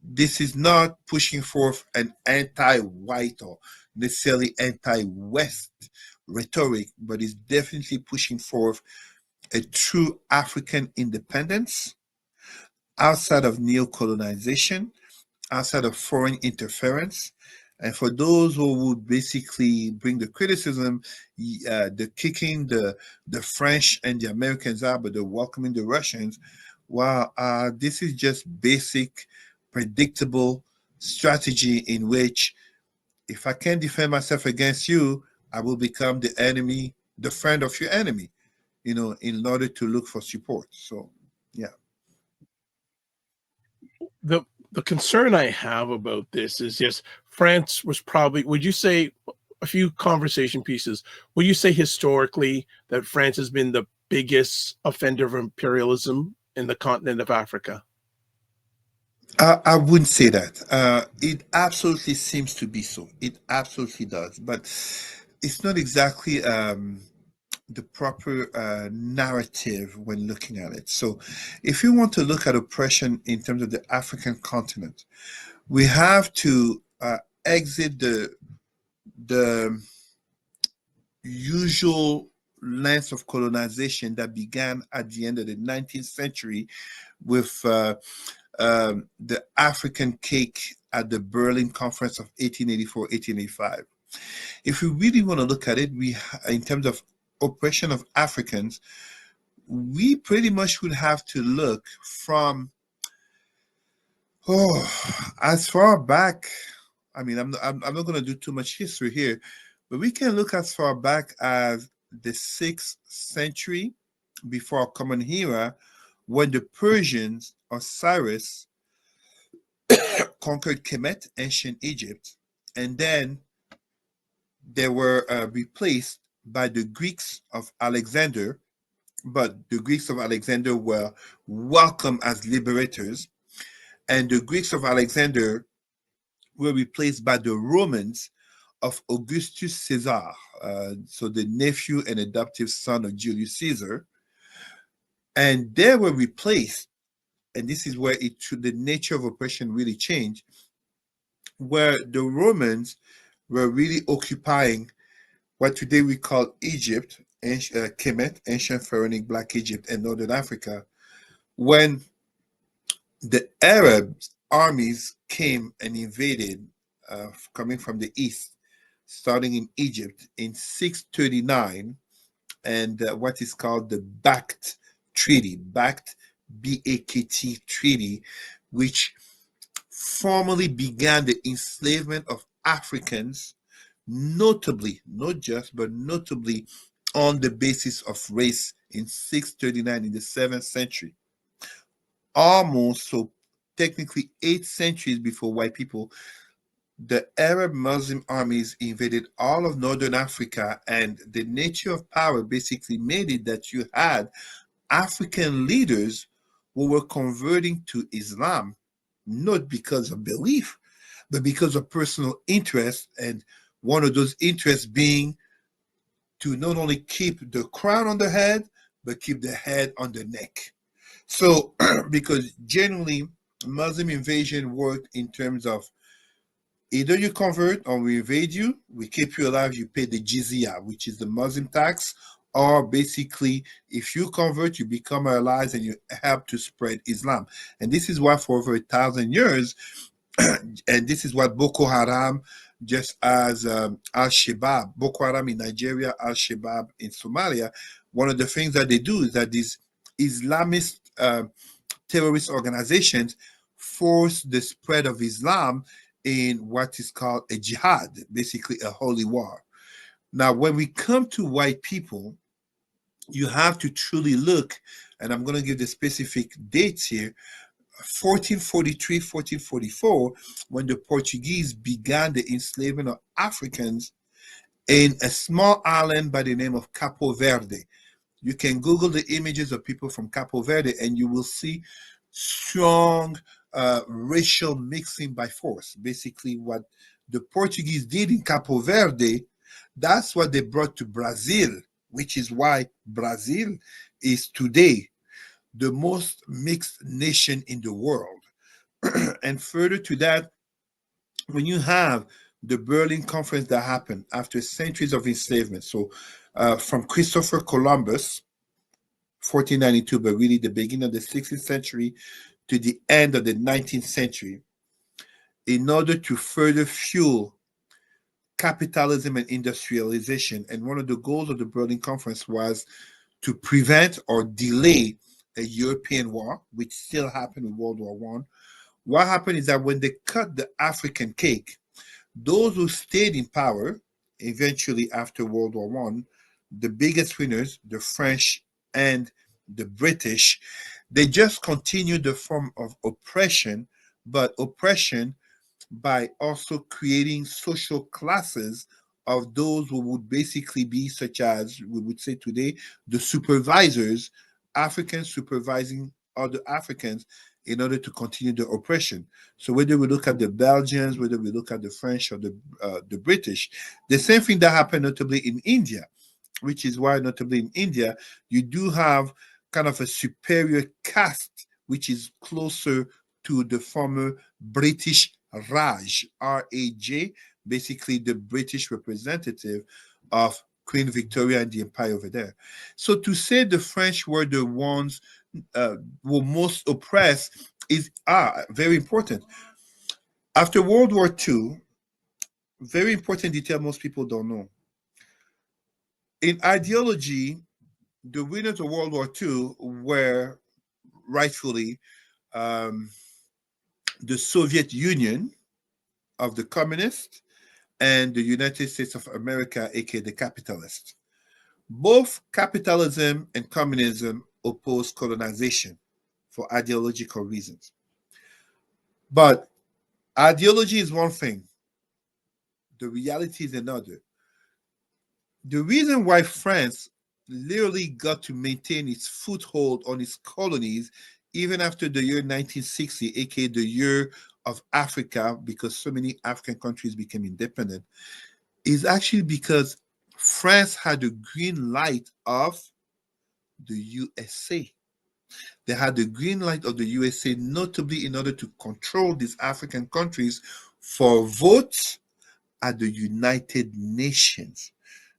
This is not pushing forth an anti-white or necessarily anti-West rhetoric, but is definitely pushing forth a true African independence outside of neocolonization, outside of foreign interference. And for those who would basically bring the criticism, the kicking the French and the Americans out, but they're welcoming the Russians. Well, this is just basic, predictable strategy in which if I can't defend myself against you, I will become the enemy, the friend of your enemy, in order to look for support. So, yeah. The concern I have about this is just France was probably, would you say, a few conversation pieces, would you say historically that France has been the biggest offender of imperialism in the continent of Africa? I wouldn't say that. It absolutely seems to be so. It absolutely does. But it's not exactly the proper narrative when looking at it. So, if you want to look at oppression in terms of the African continent, we have to exit the usual length of colonization that began at the end of the 19th century with the African cake at the Berlin Conference of 1884-1885. If we really want to look at it, in terms of oppression of Africans, we pretty much would have to look from as far back. I mean, I'm not going to do too much history here, but we can look as far back as the 6th century before our common era, when the Persians or Cyrus conquered Kemet, ancient Egypt, and then they were replaced by the Greeks of Alexander. But the Greeks of Alexander were welcome as liberators, and the Greeks of Alexander were replaced by the Romans of Augustus Caesar, so the nephew and adoptive son of Julius Caesar. And they were replaced, and this is where the nature of oppression really changed, where the Romans were really occupying what today we call Egypt, Kemet, ancient Pharaonic Black Egypt, and Northern Africa, when the Arab armies came and invaded, coming from the east, starting in Egypt in 639, and what is called the BACT Treaty, BACT, B-A-K-T Treaty, which formally began the enslavement of Africans, notably, not just, but notably on the basis of race in 639 in the 7th century. Almost, so technically 8 centuries before white people, the Arab Muslim armies invaded all of Northern Africa, and the nature of power basically made it that you had African leaders who were converting to Islam, not because of belief, but because of personal interest, and one of those interests being to not only keep the crown on the head, but keep the head on the neck. So, because generally Muslim invasion worked in terms of either you convert or we invade you, we keep you alive, you pay the jizya, which is the Muslim tax, or basically if you convert, you become our allies and you help to spread Islam. And this is why for over 1,000 years, and this is what Boko Haram, just as Al-Shabaab, Boko Haram in Nigeria, Al-Shabaab in Somalia, one of the things that they do is that these Islamist terrorist organizations force the spread of Islam in what is called a jihad, basically a holy war. Now, when we come to white people, you have to truly look, and I'm going to give the specific dates here, 1443, 1444, when the Portuguese began the enslavement of Africans in a small island by the name of Capo Verde. You can Google the images of people from Capo Verde and you will see strong racial mixing by force. Basically, what the Portuguese did in Capo Verde, that's what they brought to Brazil, which is why Brazil is today the most mixed nation in the world. And further to that, when you have the Berlin Conference that happened after centuries of enslavement, so from Christopher Columbus, 1492, but really the beginning of the 16th century to the end of the 19th century, in order to further fuel capitalism and industrialization. And one of the goals of the Berlin Conference was to prevent or delay a European war, which still happened with World War One. What happened is that when they cut the African cake, those who stayed in power, eventually after World War One, the biggest winners, the French and the British, they just continued the form of oppression, but oppression by also creating social classes of those who would basically be, such as we would say today, the supervisors, Africans supervising other Africans in order to continue the oppression. So whether we look at the Belgians, whether we look at the French or the British, the same thing that happened notably in India, which is why notably in India, you do have kind of a superior caste, which is closer to the former British Raj, R-A-J, basically the British representative of Queen Victoria and the empire over there. So to say the French were the ones were most oppressed is very important. After World War II, very important detail most people don't know. In ideology, the winners of World War II were rightfully um, the Soviet Union of the communists and the United States of America, aka the capitalists. Both capitalism and communism oppose colonization for ideological reasons. But ideology is one thing, the reality is another. The reason why France literally got to maintain its foothold on its colonies even after the year 1960, aka the year of Africa, because so many African countries became independent, is actually because France had the green light of the USA. They had the green light of the USA, notably in order to control these African countries for votes at the United Nations.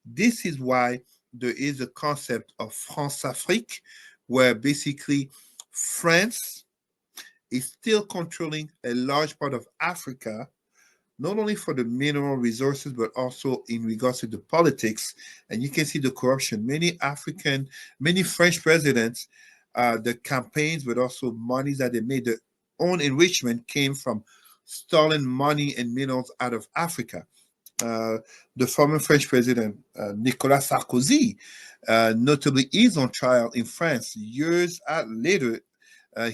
This is why there is a concept of France-Afrique, where basically France is still controlling a large part of Africa, not only for the mineral resources, but also in regards to the politics. And you can see the corruption. Many French presidents, the campaigns, but also monies that they made, their own enrichment came from stolen money and minerals out of Africa. The former French president, Nicolas Sarkozy, notably is on trial in France years later.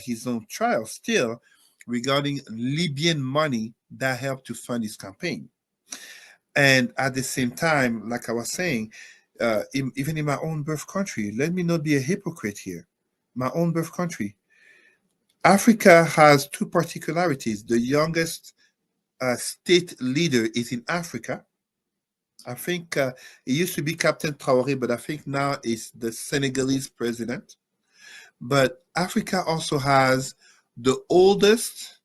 He's on trial still regarding Libyan money that helped to fund his campaign. And at the same time, like I was saying, even in my own birth country, let me not be a hypocrite here. My own birth country, Africa has two particularities. The youngest state leader is in Africa. I think it used to be Captain Traore, but I think now it's the Senegalese president. But Africa also has the oldest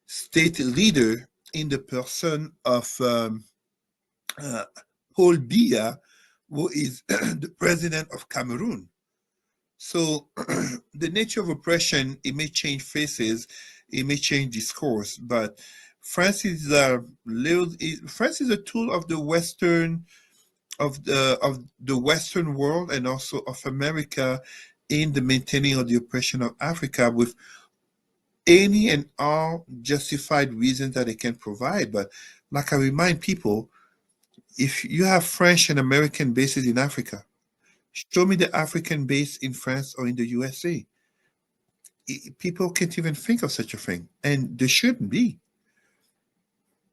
state leader in the person of Paul Biya, who is the president of Cameroon. So the nature of oppression, it may change faces, it may change discourse, but France is France is a tool of the Western world and also of America in the maintaining of the oppression of Africa with any and all justified reasons that it can provide. But like I remind people, if you have French and American bases in Africa, show me the African base in France or in the USA. People can't even think of such a thing, and there shouldn't be.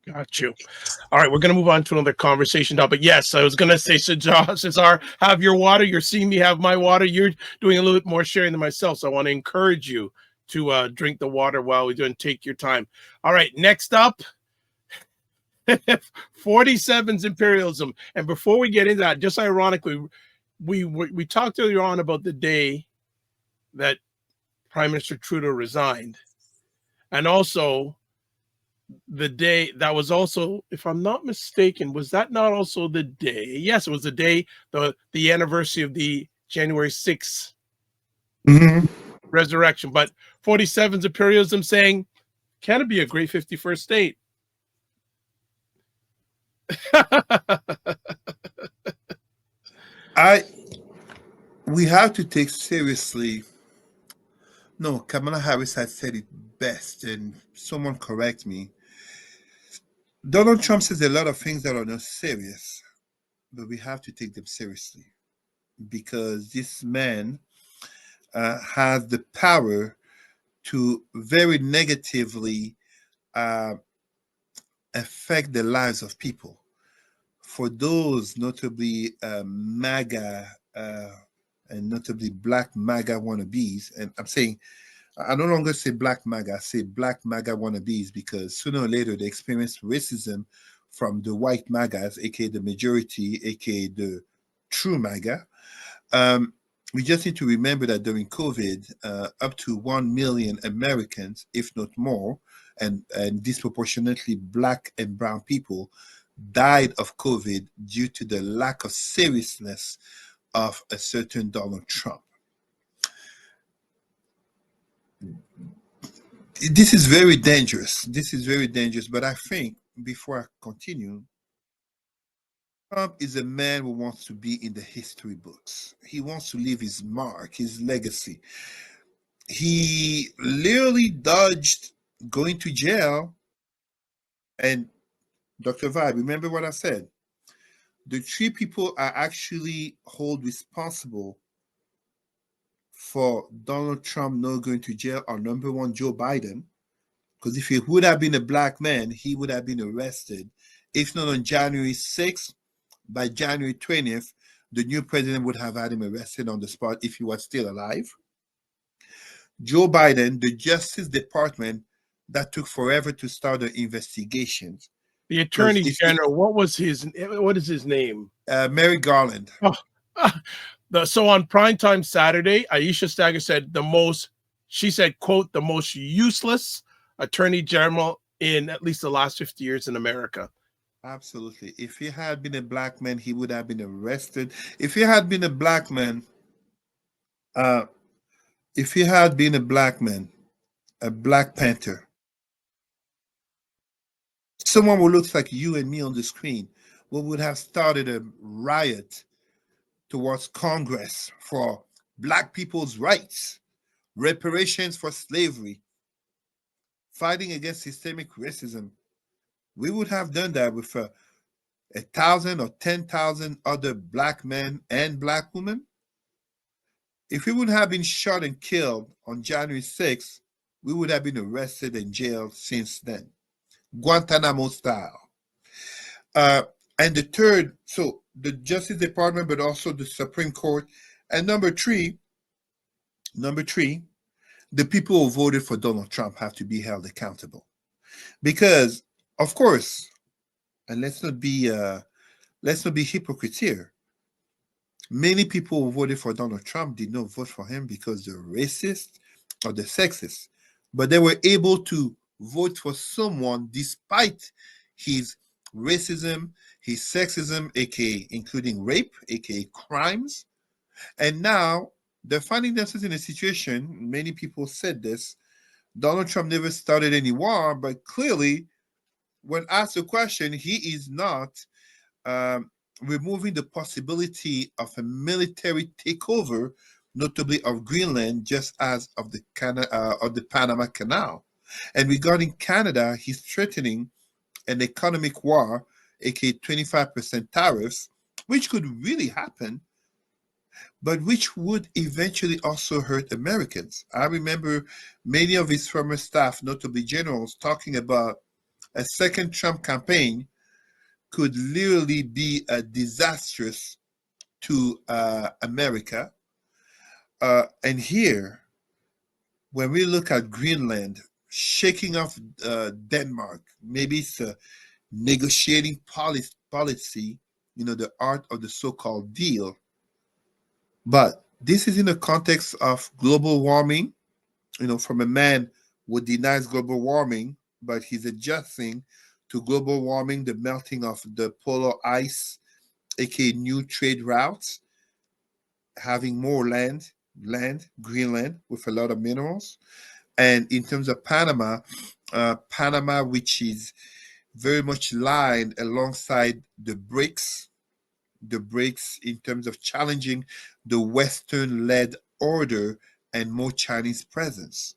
Got you. All right, we're going to move on to another conversation now. But yes, I was going to say, Cesar, have your water. You're seeing me have my water. You're doing a little bit more sharing than myself. So I want to encourage you to drink the water while we're doing take your time. All right, next up, 47's imperialism. And before we get into that, just ironically, we talked earlier on about the day that Prime Minister Trudeau resigned, and also the day that was also, if I'm not mistaken, was that not also the day? Yes, it was the day, the anniversary of the January 6th resurrection. But 47's imperialism saying, can it be a great 51st state? We have to take seriously. No, Kamala Harris has said it best, and someone correct me. Donald Trump says a lot of things that are not serious, but we have to take them seriously because this man has the power to very negatively uh, affect the lives of people. For those, notably MAGA and notably Black MAGA wannabes, and I'm saying I no longer say Black MAGA, I say Black MAGA wannabes because sooner or later they experience racism from the white MAGAs, aka the majority, aka the true MAGA. We just need to remember that during COVID, up to 1 million Americans, if not more, and disproportionately Black and Brown people, died of COVID due to the lack of seriousness of a certain Donald Trump. This is very dangerous. This is very dangerous. But I think before I continue, Trump is a man who wants to be in the history books. He wants to leave his mark, his legacy. He literally dodged going to jail. And Dr. Vibe, remember what I said? The three people I actually hold responsible for Donald Trump not going to jail are number one, Joe Biden. Because if he would have been a Black man, he would have been arrested. If not on January 6th, by January 20th, the new president would have had him arrested on the spot if he was still alive. Joe Biden, the Justice Department, that took forever to start the investigations. The Attorney General, what is his name? Merrick Garland. Oh. So on primetime Saturday, Aisha Stagger said she said, quote, the most useless Attorney General in at least the last 50 years in America. Absolutely. If he had been a Black man, he would have been arrested. If he had been a Black man, a Black Panther, someone who looks like you and me on the screen, we would have started a riot towards Congress for Black people's rights, reparations for slavery, fighting against systemic racism. We would have done that with 1,000 or 10,000 other Black men and Black women. If we would have been shot and killed on January 6th, we would have been arrested and jailed since then, Guantanamo style. And the third, so the Justice Department, but also the Supreme Court. And number three, the people who voted for Donald Trump have to be held accountable. Because, of course, and let's not be hypocrites here. Many people who voted for Donald Trump did not vote for him because they're racist or they're sexist, but they were able to vote for someone despite his racism, his sexism, aka including rape, aka crimes. And now they're finding themselves in a situation, many people said this, Donald Trump never started any war, but clearly, when asked the question, he is not removing the possibility of a military takeover, notably of Greenland, just as of the Panama Canal. And regarding Canada, he's threatening an economic war, aka 25% tariffs, which could really happen, but which would eventually also hurt Americans. I remember many of his former staff, notably generals, talking about a second Trump campaign could literally be disastrous to America. And here, when we look at Greenland, shaking off Denmark, maybe it's a negotiating policy, the art of the so-called deal. But this is in the context of global warming, from a man who denies global warming, but he's adjusting to global warming, the melting of the polar ice, aka new trade routes, having more land, Greenland, with a lot of minerals. And in terms of Panama, which is very much lined alongside the BRICS in terms of challenging the Western-led order and more Chinese presence.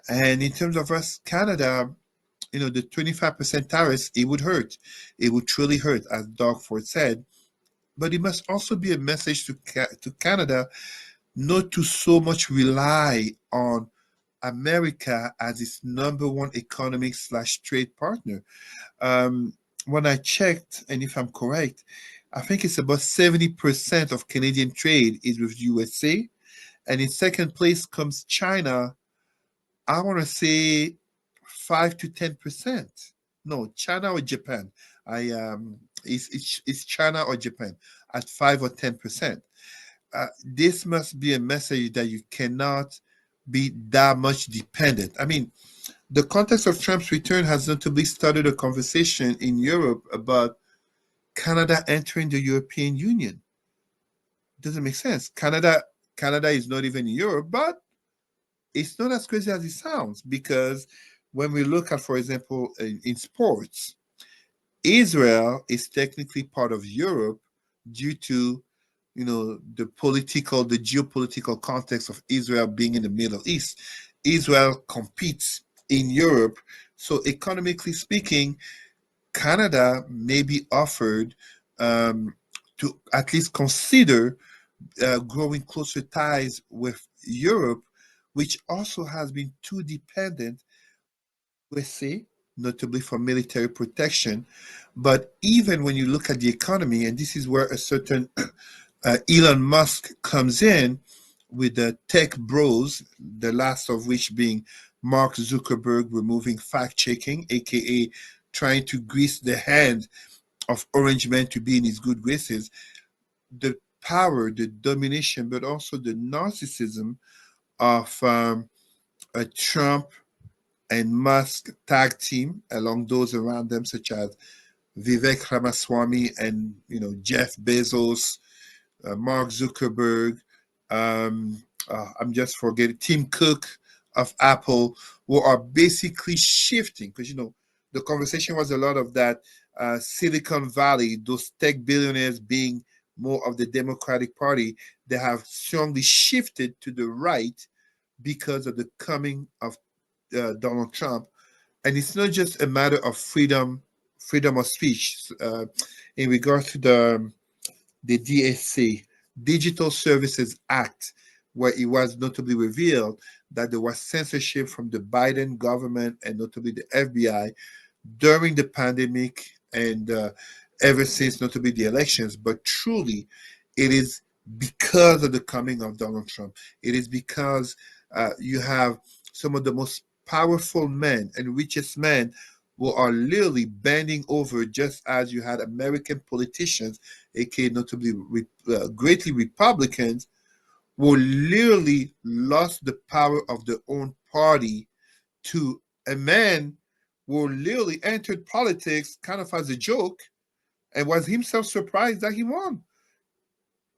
And in terms of us, Canada, the 25% tariffs, it would hurt. It would truly hurt, as Doug Ford said. But it must also be a message to Canada not to so much rely on America as its number one economic / trade partner. Um, when I checked, and if I'm correct, I think it's about 70% of Canadian trade is with USA, and in second place comes China. I want to say 5 to 10%. No, China or Japan. It's China or Japan at 5 or 10%. This must be a message that you cannot be that much dependent. I mean, the context of Trump's return has notably started a conversation in Europe about Canada entering the European Union. Doesn't make sense. Canada is not even in Europe, but it's not as crazy as it sounds, because when we look at, for example, in sports, Israel is technically part of Europe due to the geopolitical context of Israel being in the Middle East. Israel competes in Europe, so economically speaking, Canada may be offered to at least consider growing closer ties with Europe, which also has been too dependent on USA, notably for military protection. But even when you look at the economy, and this is where a certain Elon Musk comes in with the tech bros, the last of which being Mark Zuckerberg removing fact checking, aka trying to grease the hand of Orange Man to be in his good graces. The power, the domination, but also the narcissism of a Trump and Musk tag team, along those around them, such as Vivek Ramaswamy and Jeff Bezos, Mark Zuckerberg, I'm just forgetting Tim Cook of Apple, who are basically shifting, because the conversation was a lot of that Silicon Valley, those tech billionaires being more of the Democratic Party. They have strongly shifted to the right because of the coming of Donald Trump. And it's not just a matter of freedom of speech. In regards to the DSC, Digital Services Act, where it was notably revealed that there was censorship from the Biden government and notably the FBI during the pandemic and ever since, notably the elections. But truly, it is because of the coming of Donald Trump. It is because you have some of the most powerful men and richest men who are literally bending over, just as you had American politicians, aka notably greatly Republicans, who literally lost the power of their own party to a man who literally entered politics kind of as a joke and was himself surprised that he won.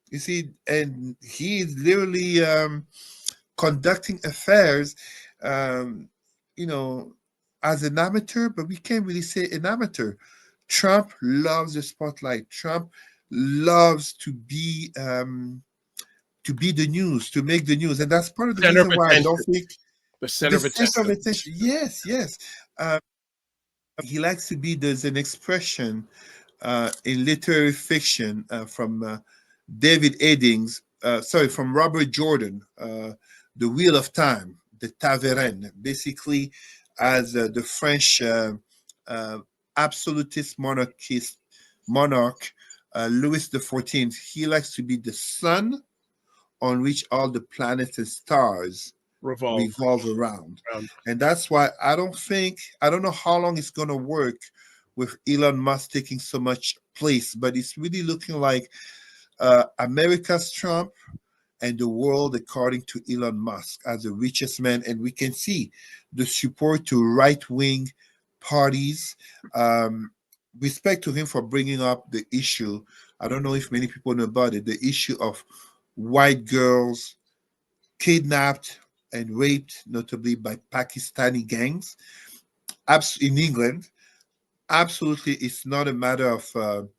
You see, and he is literally conducting affairs, um, you know, as an amateur, but we can't really say an amateur. Trump loves the spotlight. Trump loves to be the news, to make the news, and that's part of the Center of reason why I don't attention. think The the center of sense of attention. attention. Yes, yes. Uh, he likes to be. There's an expression in literary fiction from David Eddings, from Robert Jordan, The Wheel of Time, the Taverne, basically as the French uh, absolutist monarch, Louis XIV. He likes to be the sun on which all the planets and stars revolve revolve around. around. And that's why I don't know how long it's going to work with Elon Musk taking so much place, but it's really looking like America's Trump and the world according to Elon Musk as the richest man. And we can see the support to right wing parties. Um, Respect to him for bringing up the issue. I don't know if many people know about it, the issue of white girls kidnapped and raped, notably by Pakistani gangs in England. Absolutely, it's not a matter of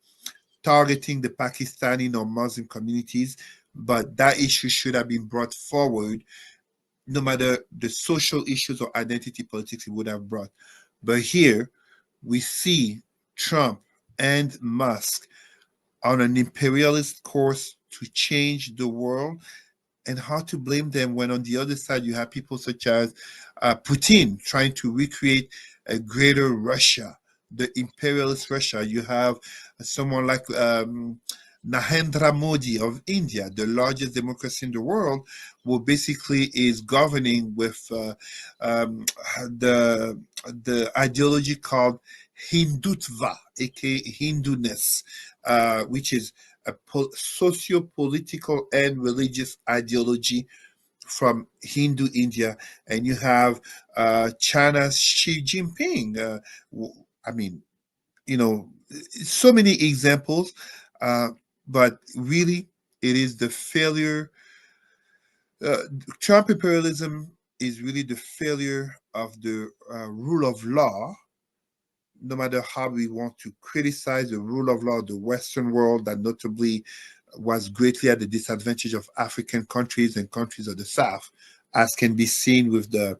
targeting the Pakistani or Muslim communities, but that issue should have been brought forward, no matter the social issues or identity politics it would have brought. But here we see Trump and Musk on an imperialist course to change the world, and how to blame them when on the other side you have people such as Putin trying to recreate a greater Russia, the imperialist Russia. You have someone like Narendra Modi of India, the largest democracy in the world, who basically is governing with um, the ideology called Hindutva, aka Hinduness, which is a socio-political and religious ideology from Hindu India. And you have China's Xi Jinping. I mean, you know, so many examples, uh, but really, it is the failure. Uh, Trump imperialism is really the failure of the rule of law, no matter how we want to criticize the rule of law of the Western world, that notably was greatly at the disadvantage of African countries and countries of the South, as can be seen with the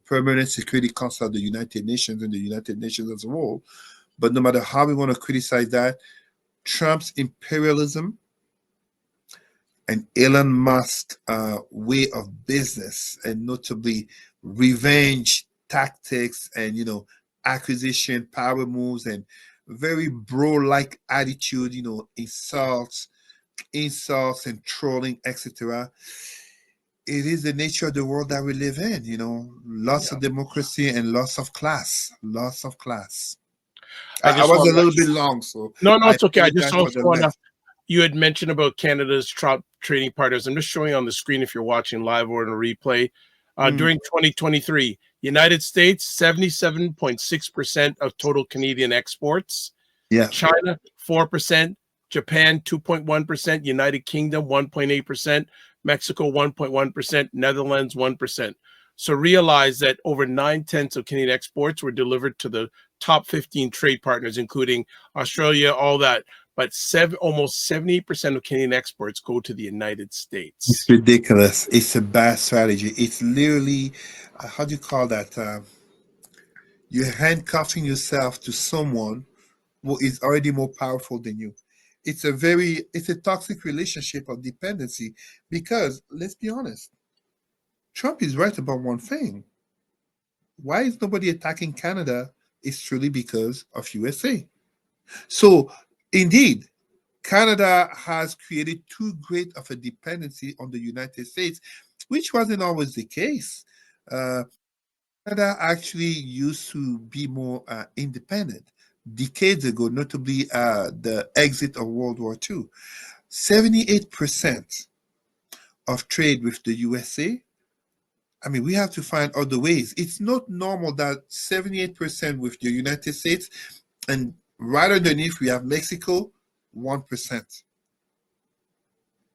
Permanent Security Council of the United Nations and the United Nations as a whole. But no matter how we want to criticize that, Trump's imperialism and Elon Musk's way of business, and notably revenge tactics and acquisition power moves and very bro-like attitude, insults and trolling, etc. It is the nature of the world that we live in. Lots Yeah. of democracy and lots of class. Lots of class. I I just was want a to let little you bit long, so No, I it's okay. I just apologize for also the want to. length. You had mentioned about Canada's Trump trading partners. I'm just showing on the screen if you're watching live or in a replay. Mm, During 2023, United States 77.6% of total Canadian exports, yeah. China 4%, Japan 2.1%, United Kingdom 1.8%, Mexico 1.1%, Netherlands 1%. So realize that over 9/10 of Canadian exports were delivered to the top 15 trade partners, including Australia, all that. But almost 70% of Canadian exports go to the United It's States. ridiculous. It's a bad strategy. It's literally, how do you call that? You're handcuffing yourself to someone who is already more powerful than you. It's a toxic relationship of dependency, because let's be honest, Trump is right about one thing. Why is nobody attacking Canada? It's truly because of USA. So indeed, Canada has created too great of a dependency on the United States, which wasn't always the case. Uh, Canada actually used to be more independent decades ago, notably the exit of World War II. 78% of trade with the USA. I mean, we have to find other ways. It's not normal that 78% with the United States, and right underneath we have Mexico, 1%.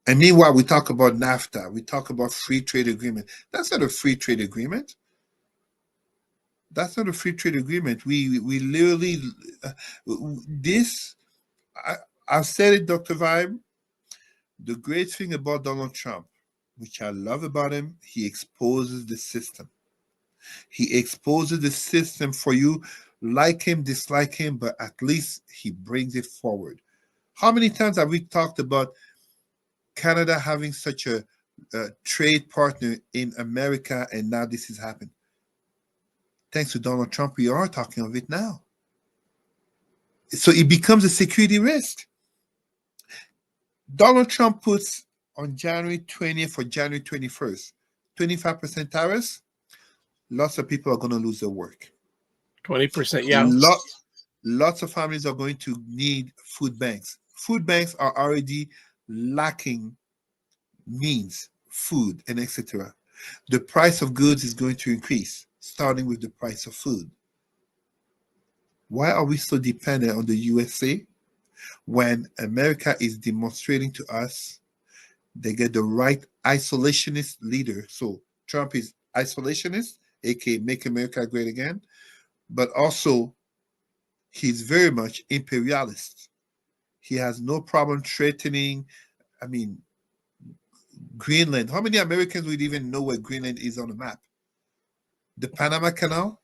And meanwhile, we talk about NAFTA, we talk about free trade agreement. That's not a free trade agreement. That's not a free trade agreement. We literally uh, this. I, I've said it, Dr. Vibe. The great thing about Donald Trump, which I love about him, he exposes the system. He exposes the system for you, like him, dislike him, but at least he brings it forward. How many times have we talked about Canada having such a trade partner in America, and now this has happened? Thanks to Donald Trump, we are talking of it now. So it becomes a security risk. Donald Trump puts on January 20th or January 21st, 25% tariffs, lots of people are going to lose their work. 20%, yeah. Lots of families are going to need food banks. Food banks are already lacking means, food, and etc. The price of goods is going to increase, starting with the price of food. Why are we so dependent on the USA when America is demonstrating to us they get the right isolationist leader? So Trump is isolationist, aka Make America Great Again, but also he's very much imperialist. He has no problem threatening, I mean, Greenland. How many Americans would even know where Greenland is on the map? The Panama Canal?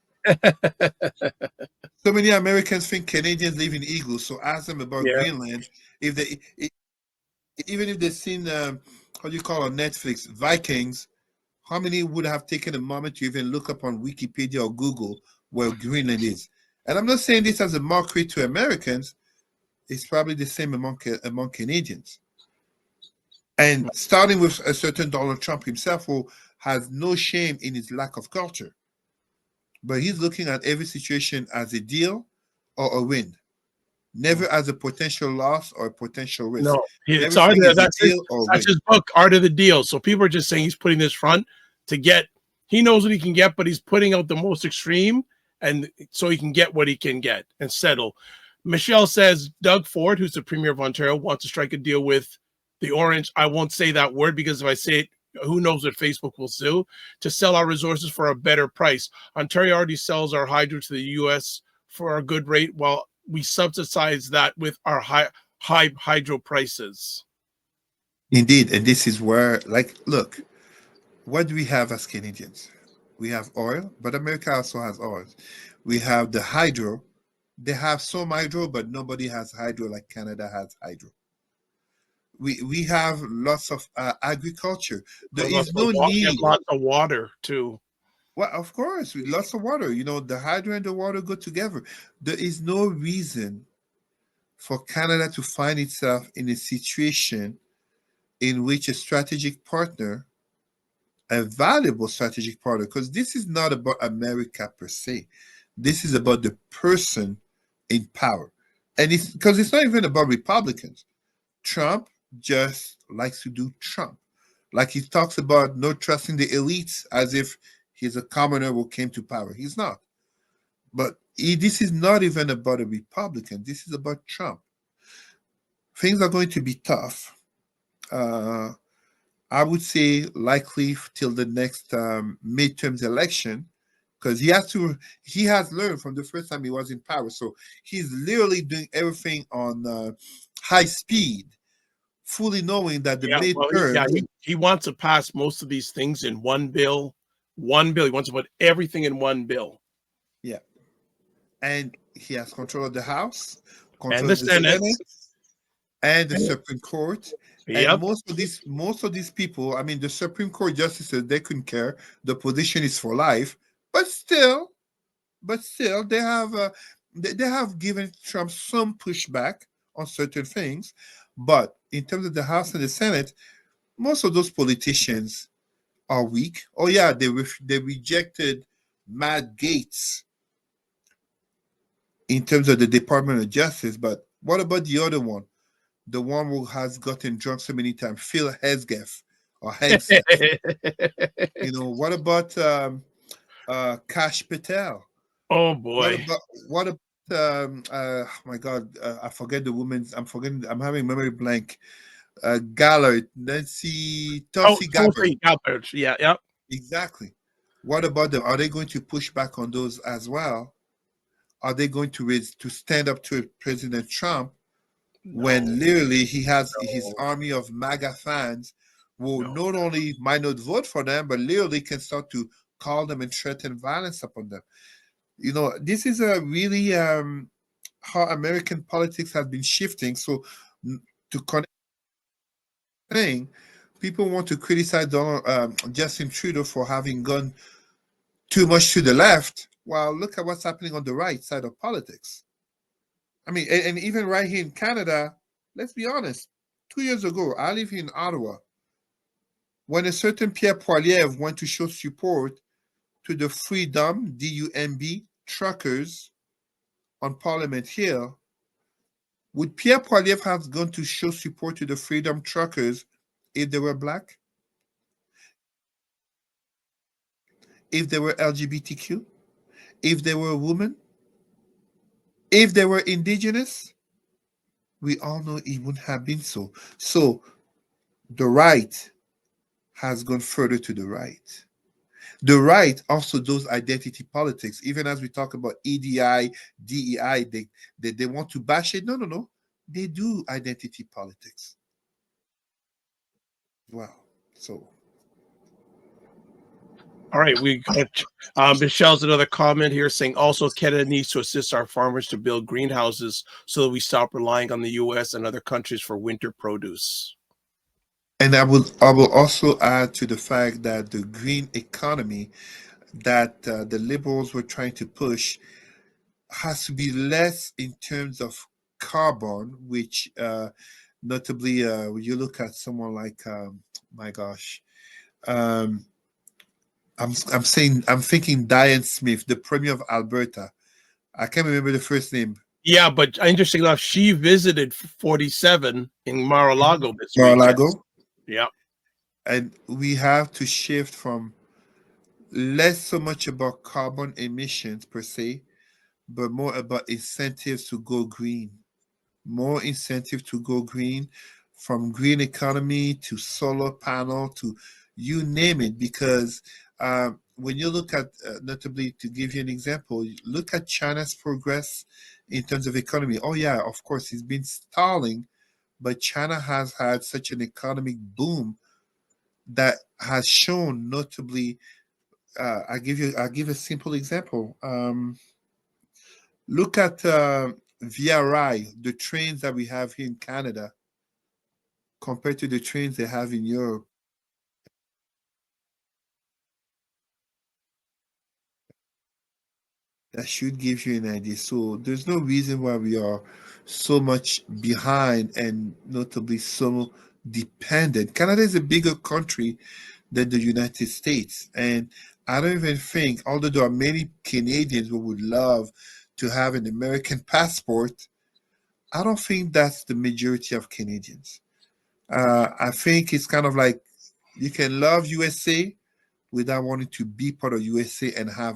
So many Americans think Canadians live in igloo. So ask them about Yeah. Greenland. If they, even if they've seen, how do you call on Netflix, Vikings, how many would have taken a moment to even look up on Wikipedia or Google where Greenland is? And I'm not saying this as a mockery to Americans. It's probably the same among Canadians. And starting with a certain Donald Trump himself, who has no shame in his lack of culture, but he's looking at every situation as a deal or a win, never as a potential loss or a potential risk. No, it's art. Everything is a That's his, deal or a that's win. his book, Art of the Deal. So people are just saying he's putting this front to get. He knows what he can get, but he's putting out the most extreme, and so he can get what he can get and settle. Michelle says Doug Ford, who's the premier of Ontario, wants to strike a deal with the Orange. I won't say that word because if I say it, who knows what Facebook will sue, to sell our resources for a better price. Ontario already sells our hydro to the U.S. for a good rate, while we subsidize that with our high hydro prices. Indeed. And this is where, like, look, what do we have as Canadians? We have oil, but America also has oil. We have the hydro. They have some hydro, but nobody has hydro like Canada has hydro. We have lots of agriculture. There is no need. Lots of water too. Well, of course, with lots of water. You know, the hydro and the water go together. There is no reason for Canada to find itself in a situation in which a strategic partner, a valuable strategic partner, because this is not about America per se. This is about the person in power. And it's because it's not even about Republicans. Trump just likes to do Trump. Like he talks about not trusting the elites as if he's a commoner who came to power. He's not. But this is not even about a Republican. This is about Trump. Things are going to be tough. I would say likely till the next midterms election, because he has learned from the first time he was in power. So he's literally doing everything on high speed, fully knowing that the midterm. He wants to pass most of these things in one bill. One bill. He wants to put everything in one bill. Yeah. And he has control of the House, control and the of the Senate, and the Supreme Court. Yep. And most of these people, I mean, the Supreme Court justices, they couldn't care. The position is for life, but still, they have given Trump some pushback on certain things. But in terms of the House and the Senate, most of those politicians are weak. Oh yeah, they rejected Matt Gaetz in terms of the Department of Justice, but what about the other one? The one who has gotten drunk so many times, Phil Hesketh or Hegseth. What about Kash Patel? Oh boy. What about oh my God, I forget the woman's. I'm having memory blank. Gallard, Tulsi Gabbard. Yeah, yep. Exactly. What about them? Are they going to push back on those as well? Are they going to stand up to President Trump when literally he has his army of MAGA fans who not only might not vote for them, but literally can start to call them and threaten violence upon them? This is a really how American politics has been shifting. So to connect thing, people want to criticize Justin Trudeau for having gone too much to the left. Well, look at what's happening on the right side of politics. I mean, and even right here in Canada, let's be honest, 2 years ago, I live in Ottawa. When a certain Pierre Poilievre went to show support to the Freedom, DUMB, truckers on Parliament Hill, would Pierre Poilievre have gone to show support to the Freedom truckers if they were black? If they were LGBTQ? If they were women? If they were indigenous? We all know it wouldn't have been so. So the right has gone further to the right. The right also does identity politics. Even as we talk about EDI, DEI, they want to bash it. No, no, no. They do identity politics. Wow. So All right, we got Michelle's another comment here saying also Canada needs to assist our farmers to build greenhouses so that we stop relying on the US and other countries for winter produce. and I will also add to the fact that the green economy that the liberals were trying to push has to be less in terms of carbon, which notably when you look at someone like my gosh, um, I'm thinking Diane Smith, the Premier of Alberta. I can't remember the first name. Yeah, but interesting enough, she visited 47 in Mar-a-Lago this weekend. Mar-a-Lago, Yeah. and we have to shift from less so much about carbon emissions per se, but more about incentives to go green. More incentive to go green, from green economy to solar panel to you name it. Because when you look at, notably to give you an example, look at China's progress in terms of economy. Oh yeah, of course, it's been stalling, but China has had such an economic boom that has shown notably. I'll give a simple example. Look at Via Rail, the trains that we have here in Canada compared to the trains they have in Europe. That should give you an idea. So there's no reason why we are so much behind and notably so dependent. Canada is a bigger country than the United States. And I don't even think, although there are many Canadians who would love to have an American passport, I don't think that's the majority of Canadians. I think it's kind of like you can love USA without wanting to be part of USA and have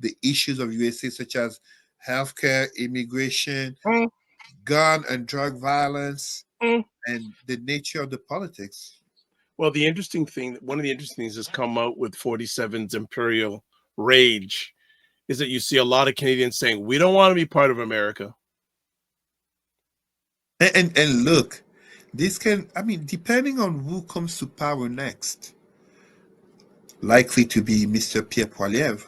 the issues of USA, such as healthcare, immigration, Mm, gun and drug violence, mm. and the nature of the politics. Well, the interesting thing, one of the interesting things that's come out with 47's imperial rage is that you see a lot of Canadians saying, we don't want to be part of America. And look, this can, I mean, depending on who comes to power next, likely to be Mr. Pierre Poilievre,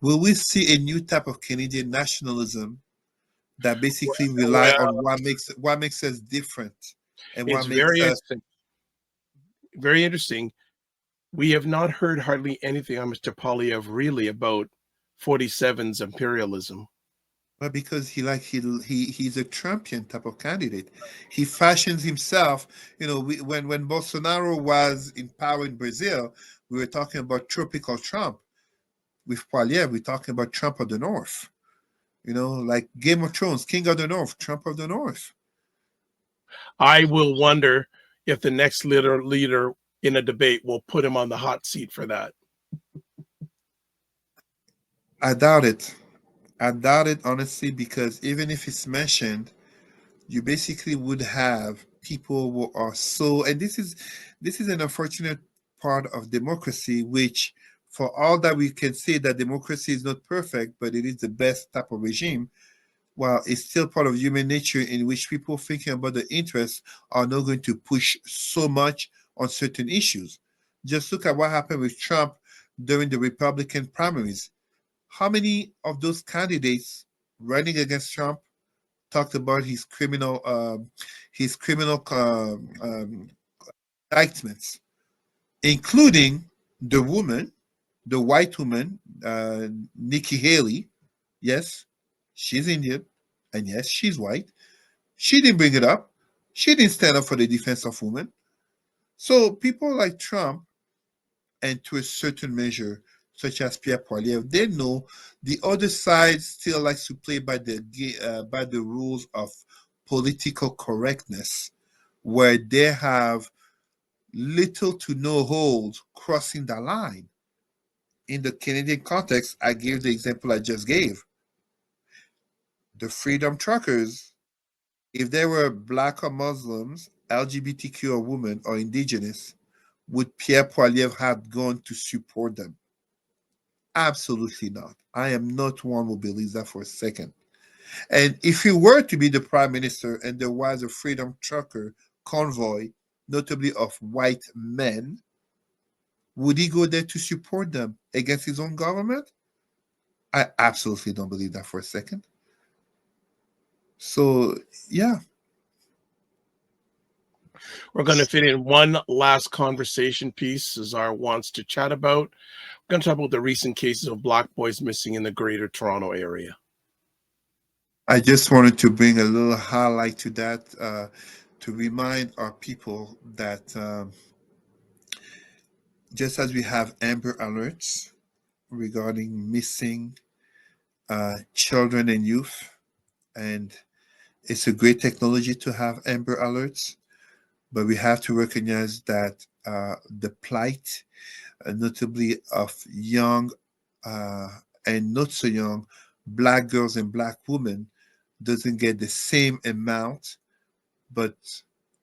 will we see a new type of Canadian nationalism that basically rely on Well, what makes us different and it's what makes very us. interesting. Very interesting. We have not heard hardly anything on Mr. Polyev really about 47's imperialism. Well, because he's a Trumpian type of candidate. He fashions himself. When Bolsonaro was in power in Brazil, we were talking about tropical Trump. With Poilievre, we're talking about Trump of the North. Like Game of Thrones, King of the North, Trump of the North. I will wonder if the next leader in a debate will put him on the hot seat for that. I doubt it. I doubt it honestly, because even if it's mentioned, you basically would have people who are so, and this is an unfortunate part of democracy, which, for all that we can say that democracy is not perfect, but it is the best type of regime, while it's still part of human nature, in which people thinking about the interests are not going to push so much on certain issues. Just look at what happened with Trump during the Republican primaries. How many of those candidates running against Trump talked about his criminal indictments, including the woman, the white woman, Nikki Haley? Yes, she's Indian, and yes, she's white. She didn't bring it up. She didn't stand up for the defense of women. So people like Trump, and to a certain measure, such as Pierre Poilievre, they know the other side still likes to play by the rules of political correctness, where they have little to no hold crossing the line. In the Canadian context, I gave the example I just gave. The freedom truckers, if they were black or Muslims, LGBTQ or women or indigenous, would Pierre Poilievre have gone to support them? Absolutely not. I am not one who believes that for a second. And if he were to be the prime minister and there was a freedom trucker convoy, notably of white men, would he go there to support them against his own government? I absolutely don't believe that for a second. So, yeah. We're going to fit in one last conversation piece Cesar wants to chat about. We're going to talk about the recent cases of Black boys missing in the Greater Toronto area. I just wanted to bring a little highlight to that to remind our people that just as we have Amber Alerts regarding missing children and youth, and it's a great technology to have Amber Alerts, but we have to recognize that the plight, notably of young uh, and not so young Black girls and Black women, doesn't get the same amount, but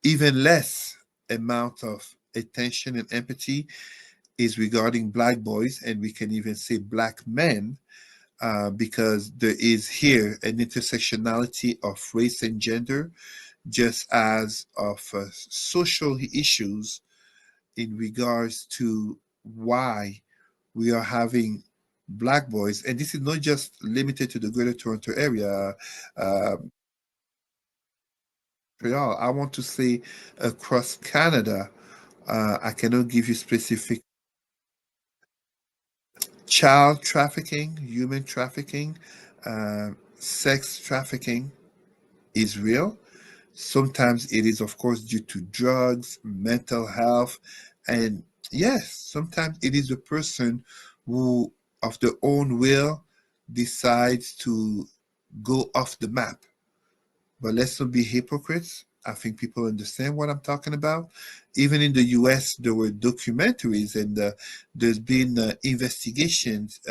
even less amount of attention and empathy is regarding Black boys, and we can even say Black men, because there is here an intersectionality of race and gender, just as of social issues in regards to why we are having Black boys. And this is not just limited to the Greater Toronto area. Uh, I want to say across Canada. I cannot give you specific. Child trafficking, human trafficking, sex trafficking is real. Sometimes it is, of course, due to drugs, mental health, and yes, sometimes it is a person who, of their own will, decides to go off the map. But let's not be hypocrites. I think people understand what I'm talking about. Even in the US, there were documentaries, and there's been investigations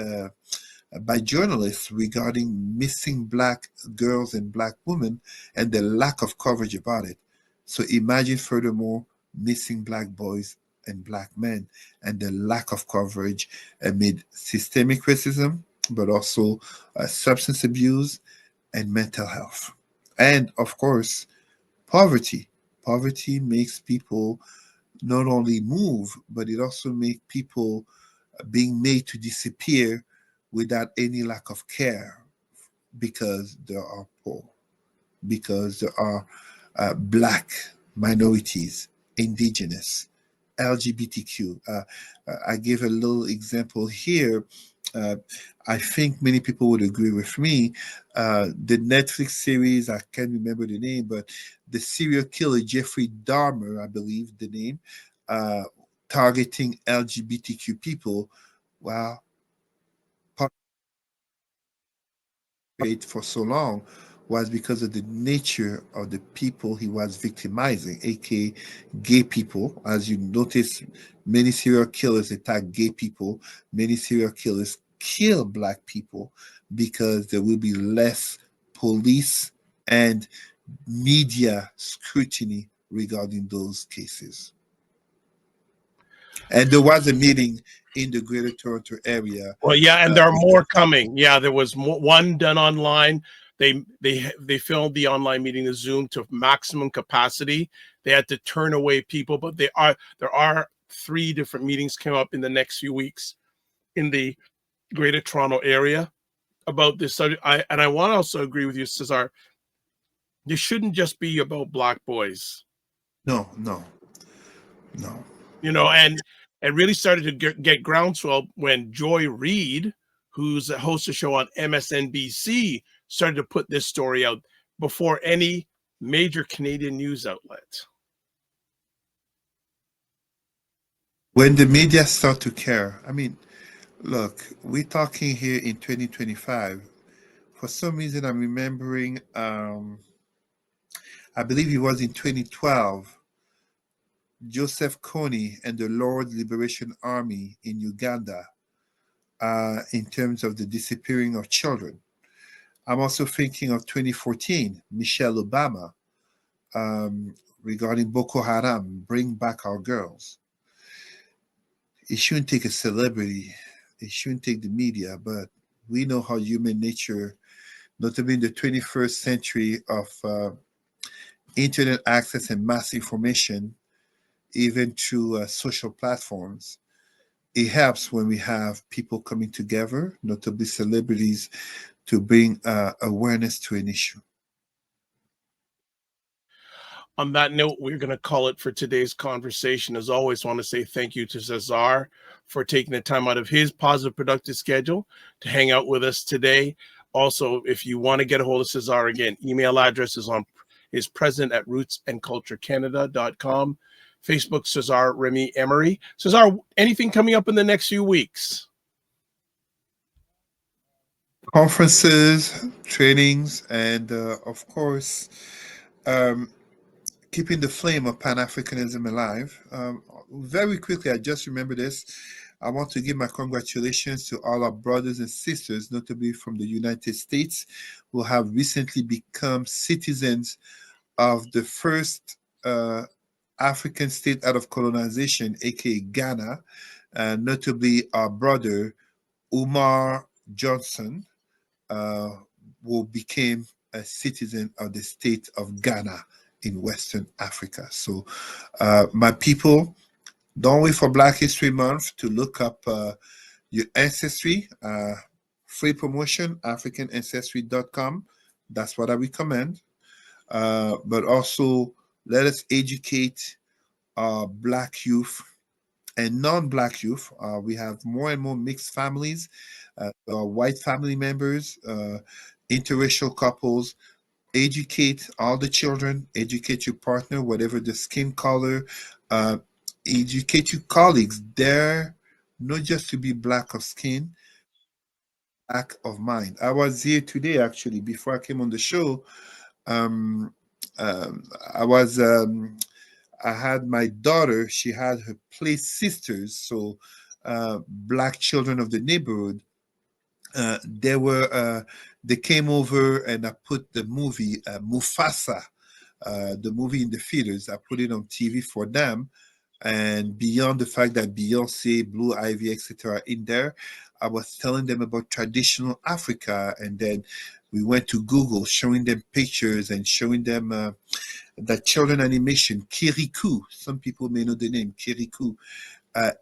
by journalists regarding missing Black girls and Black women and the lack of coverage about it. So imagine, furthermore, missing Black boys and Black men and the lack of coverage amid systemic racism, but also substance abuse and mental health. And of course, poverty. Poverty makes people not only move, but it also makes people being made to disappear without any lack of care because they are poor, because there are Black minorities, indigenous, LGBTQ. I gave a little example here. Uh, I think many people would agree with me. The Netflix series, I can't remember the name, but the serial killer, Jeffrey Dahmer, I believe the name, uh, targeting LGBTQ people. Well, for so long was because of the nature of the people he was victimizing, aka gay people. As you notice, many serial killers attack gay people, many serial killers kill Black people because there will be less police and media scrutiny regarding those cases. And there was a meeting in the Greater Toronto area. Well, yeah, and there are more coming. Yeah, there was one done online. They filmed the online meeting, the Zoom, to maximum capacity. They had to turn away people, but there are 3 different meetings coming up in the next few weeks in the Greater Toronto area about this subject. I want to also agree with you, Cesar. This shouldn't just be about Black boys. No, no, no. You know, and it really started to get groundswell when Joy Reid, who's a host of a show on MSNBC, started to put this story out before any major Canadian news outlet. When the media start to care, I mean, look, we're talking here in 2025. For some reason, I'm remembering, I believe it was in 2012, Joseph Kony and the Lord Liberation Army in Uganda, in terms of the disappearing of children. I'm also thinking of 2014, Michelle Obama, regarding Boko Haram, bring back our girls. It shouldn't take a celebrity, it shouldn't take the media, but we know how human nature, notably in the 21st century of internet access and mass information, even through social platforms, it helps when we have people coming together, notably celebrities, to bring awareness to an issue. On that note, we're going to call it for today's conversation. As always, I want to say thank you to Cesar for taking the time out of his positive, productive schedule to hang out with us today. Also, if you want to get a hold of Cesar, again, email address is present at rootsandculturecanada.com. Facebook, Cesar Remy Emery. Cesar, anything coming up in the next few weeks? Conferences, trainings, and of course, um, keeping the flame of Pan Africanism alive. Very quickly, I just remember this. I want to give my congratulations to all our brothers and sisters, notably from the United States, who have recently become citizens of the first African state out of colonization, aka Ghana, notably our brother Umar Johnson, uh, who became a citizen of the state of Ghana in Western Africa. So, my people, don't wait for Black History Month to look up your ancestry. Free promotion, africanancestry.com. That's what I recommend. But also, let us educate Black youth and non-Black youth. We have more and more mixed families, white family members, interracial couples. Educate all the children, educate your partner, whatever the skin color, uh, educate your colleagues. They're not just to be black of skin, black of mind. I was here today actually before I came on the show. Um, um, I was I had my daughter. She had her play sisters, so black children of the neighborhood. They were they came over and I put the movie Mufasa, the movie in the theaters. I put it on TV for them, and beyond the fact that Beyonce, Blue Ivy, etc. in there, I was telling them about traditional Africa, and then we went to Google, showing them pictures and showing them that children animation, Kirikou. Some people may know the name Kirikou.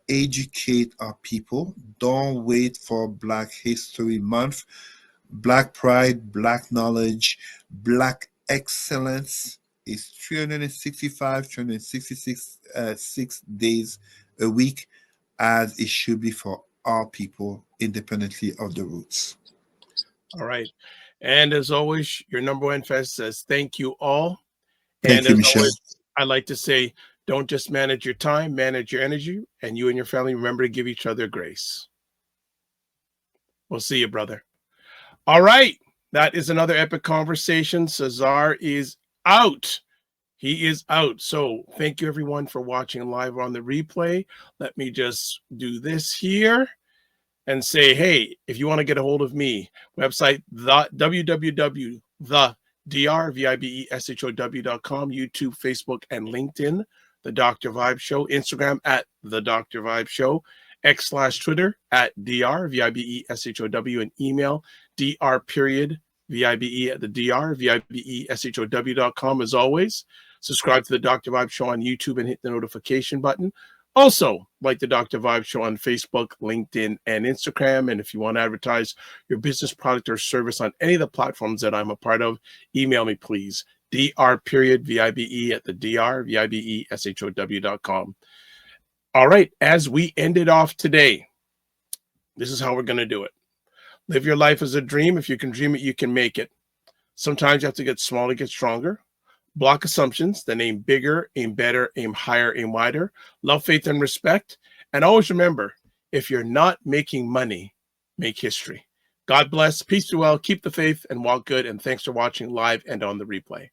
Educate our people. Don't wait for Black History Month. Black pride, black knowledge, black excellence is 365, 366 6 days a week, as it should be for all people, independently of the roots. All right. And as always, your number one fest says thank you all. Thank And you, as Michelle. always, I like to say, don't just manage your time, manage your energy, and you and your family remember to give each other grace. We'll see you, brother. All right. That is another epic conversation. Cesar is out. He is out. So thank you, everyone, for watching live on the replay. Let me just do this here and say, hey, if you want to get a hold of me, website www.thedrvibeshow.com, YouTube, Facebook, and LinkedIn, The Dr. Vibe Show, Instagram at The Dr. Vibe Show, X/Twitter at DRVIBESHOW, and email dr.vibe at the drvibeshow.com. As always, subscribe to The Dr. Vibe Show on YouTube and hit the notification button. Also, like the Dr. Vibe Show on Facebook, LinkedIn, and Instagram. And if you want to advertise your business, product, or service on any of the platforms that I'm a part of, email me, please. dr.vibe at the drvibeshow.com. All right, as we ended off today, this is how we're going to do it. Live your life as a dream. If you can dream it, you can make it. Sometimes you have to get small to get stronger. Block assumptions, then aim bigger, aim better, aim higher, aim wider. Love, faith, and respect. And always remember, if you're not making money, make history. God bless. Peace be well. Keep the faith and walk good. And thanks for watching live and on the replay.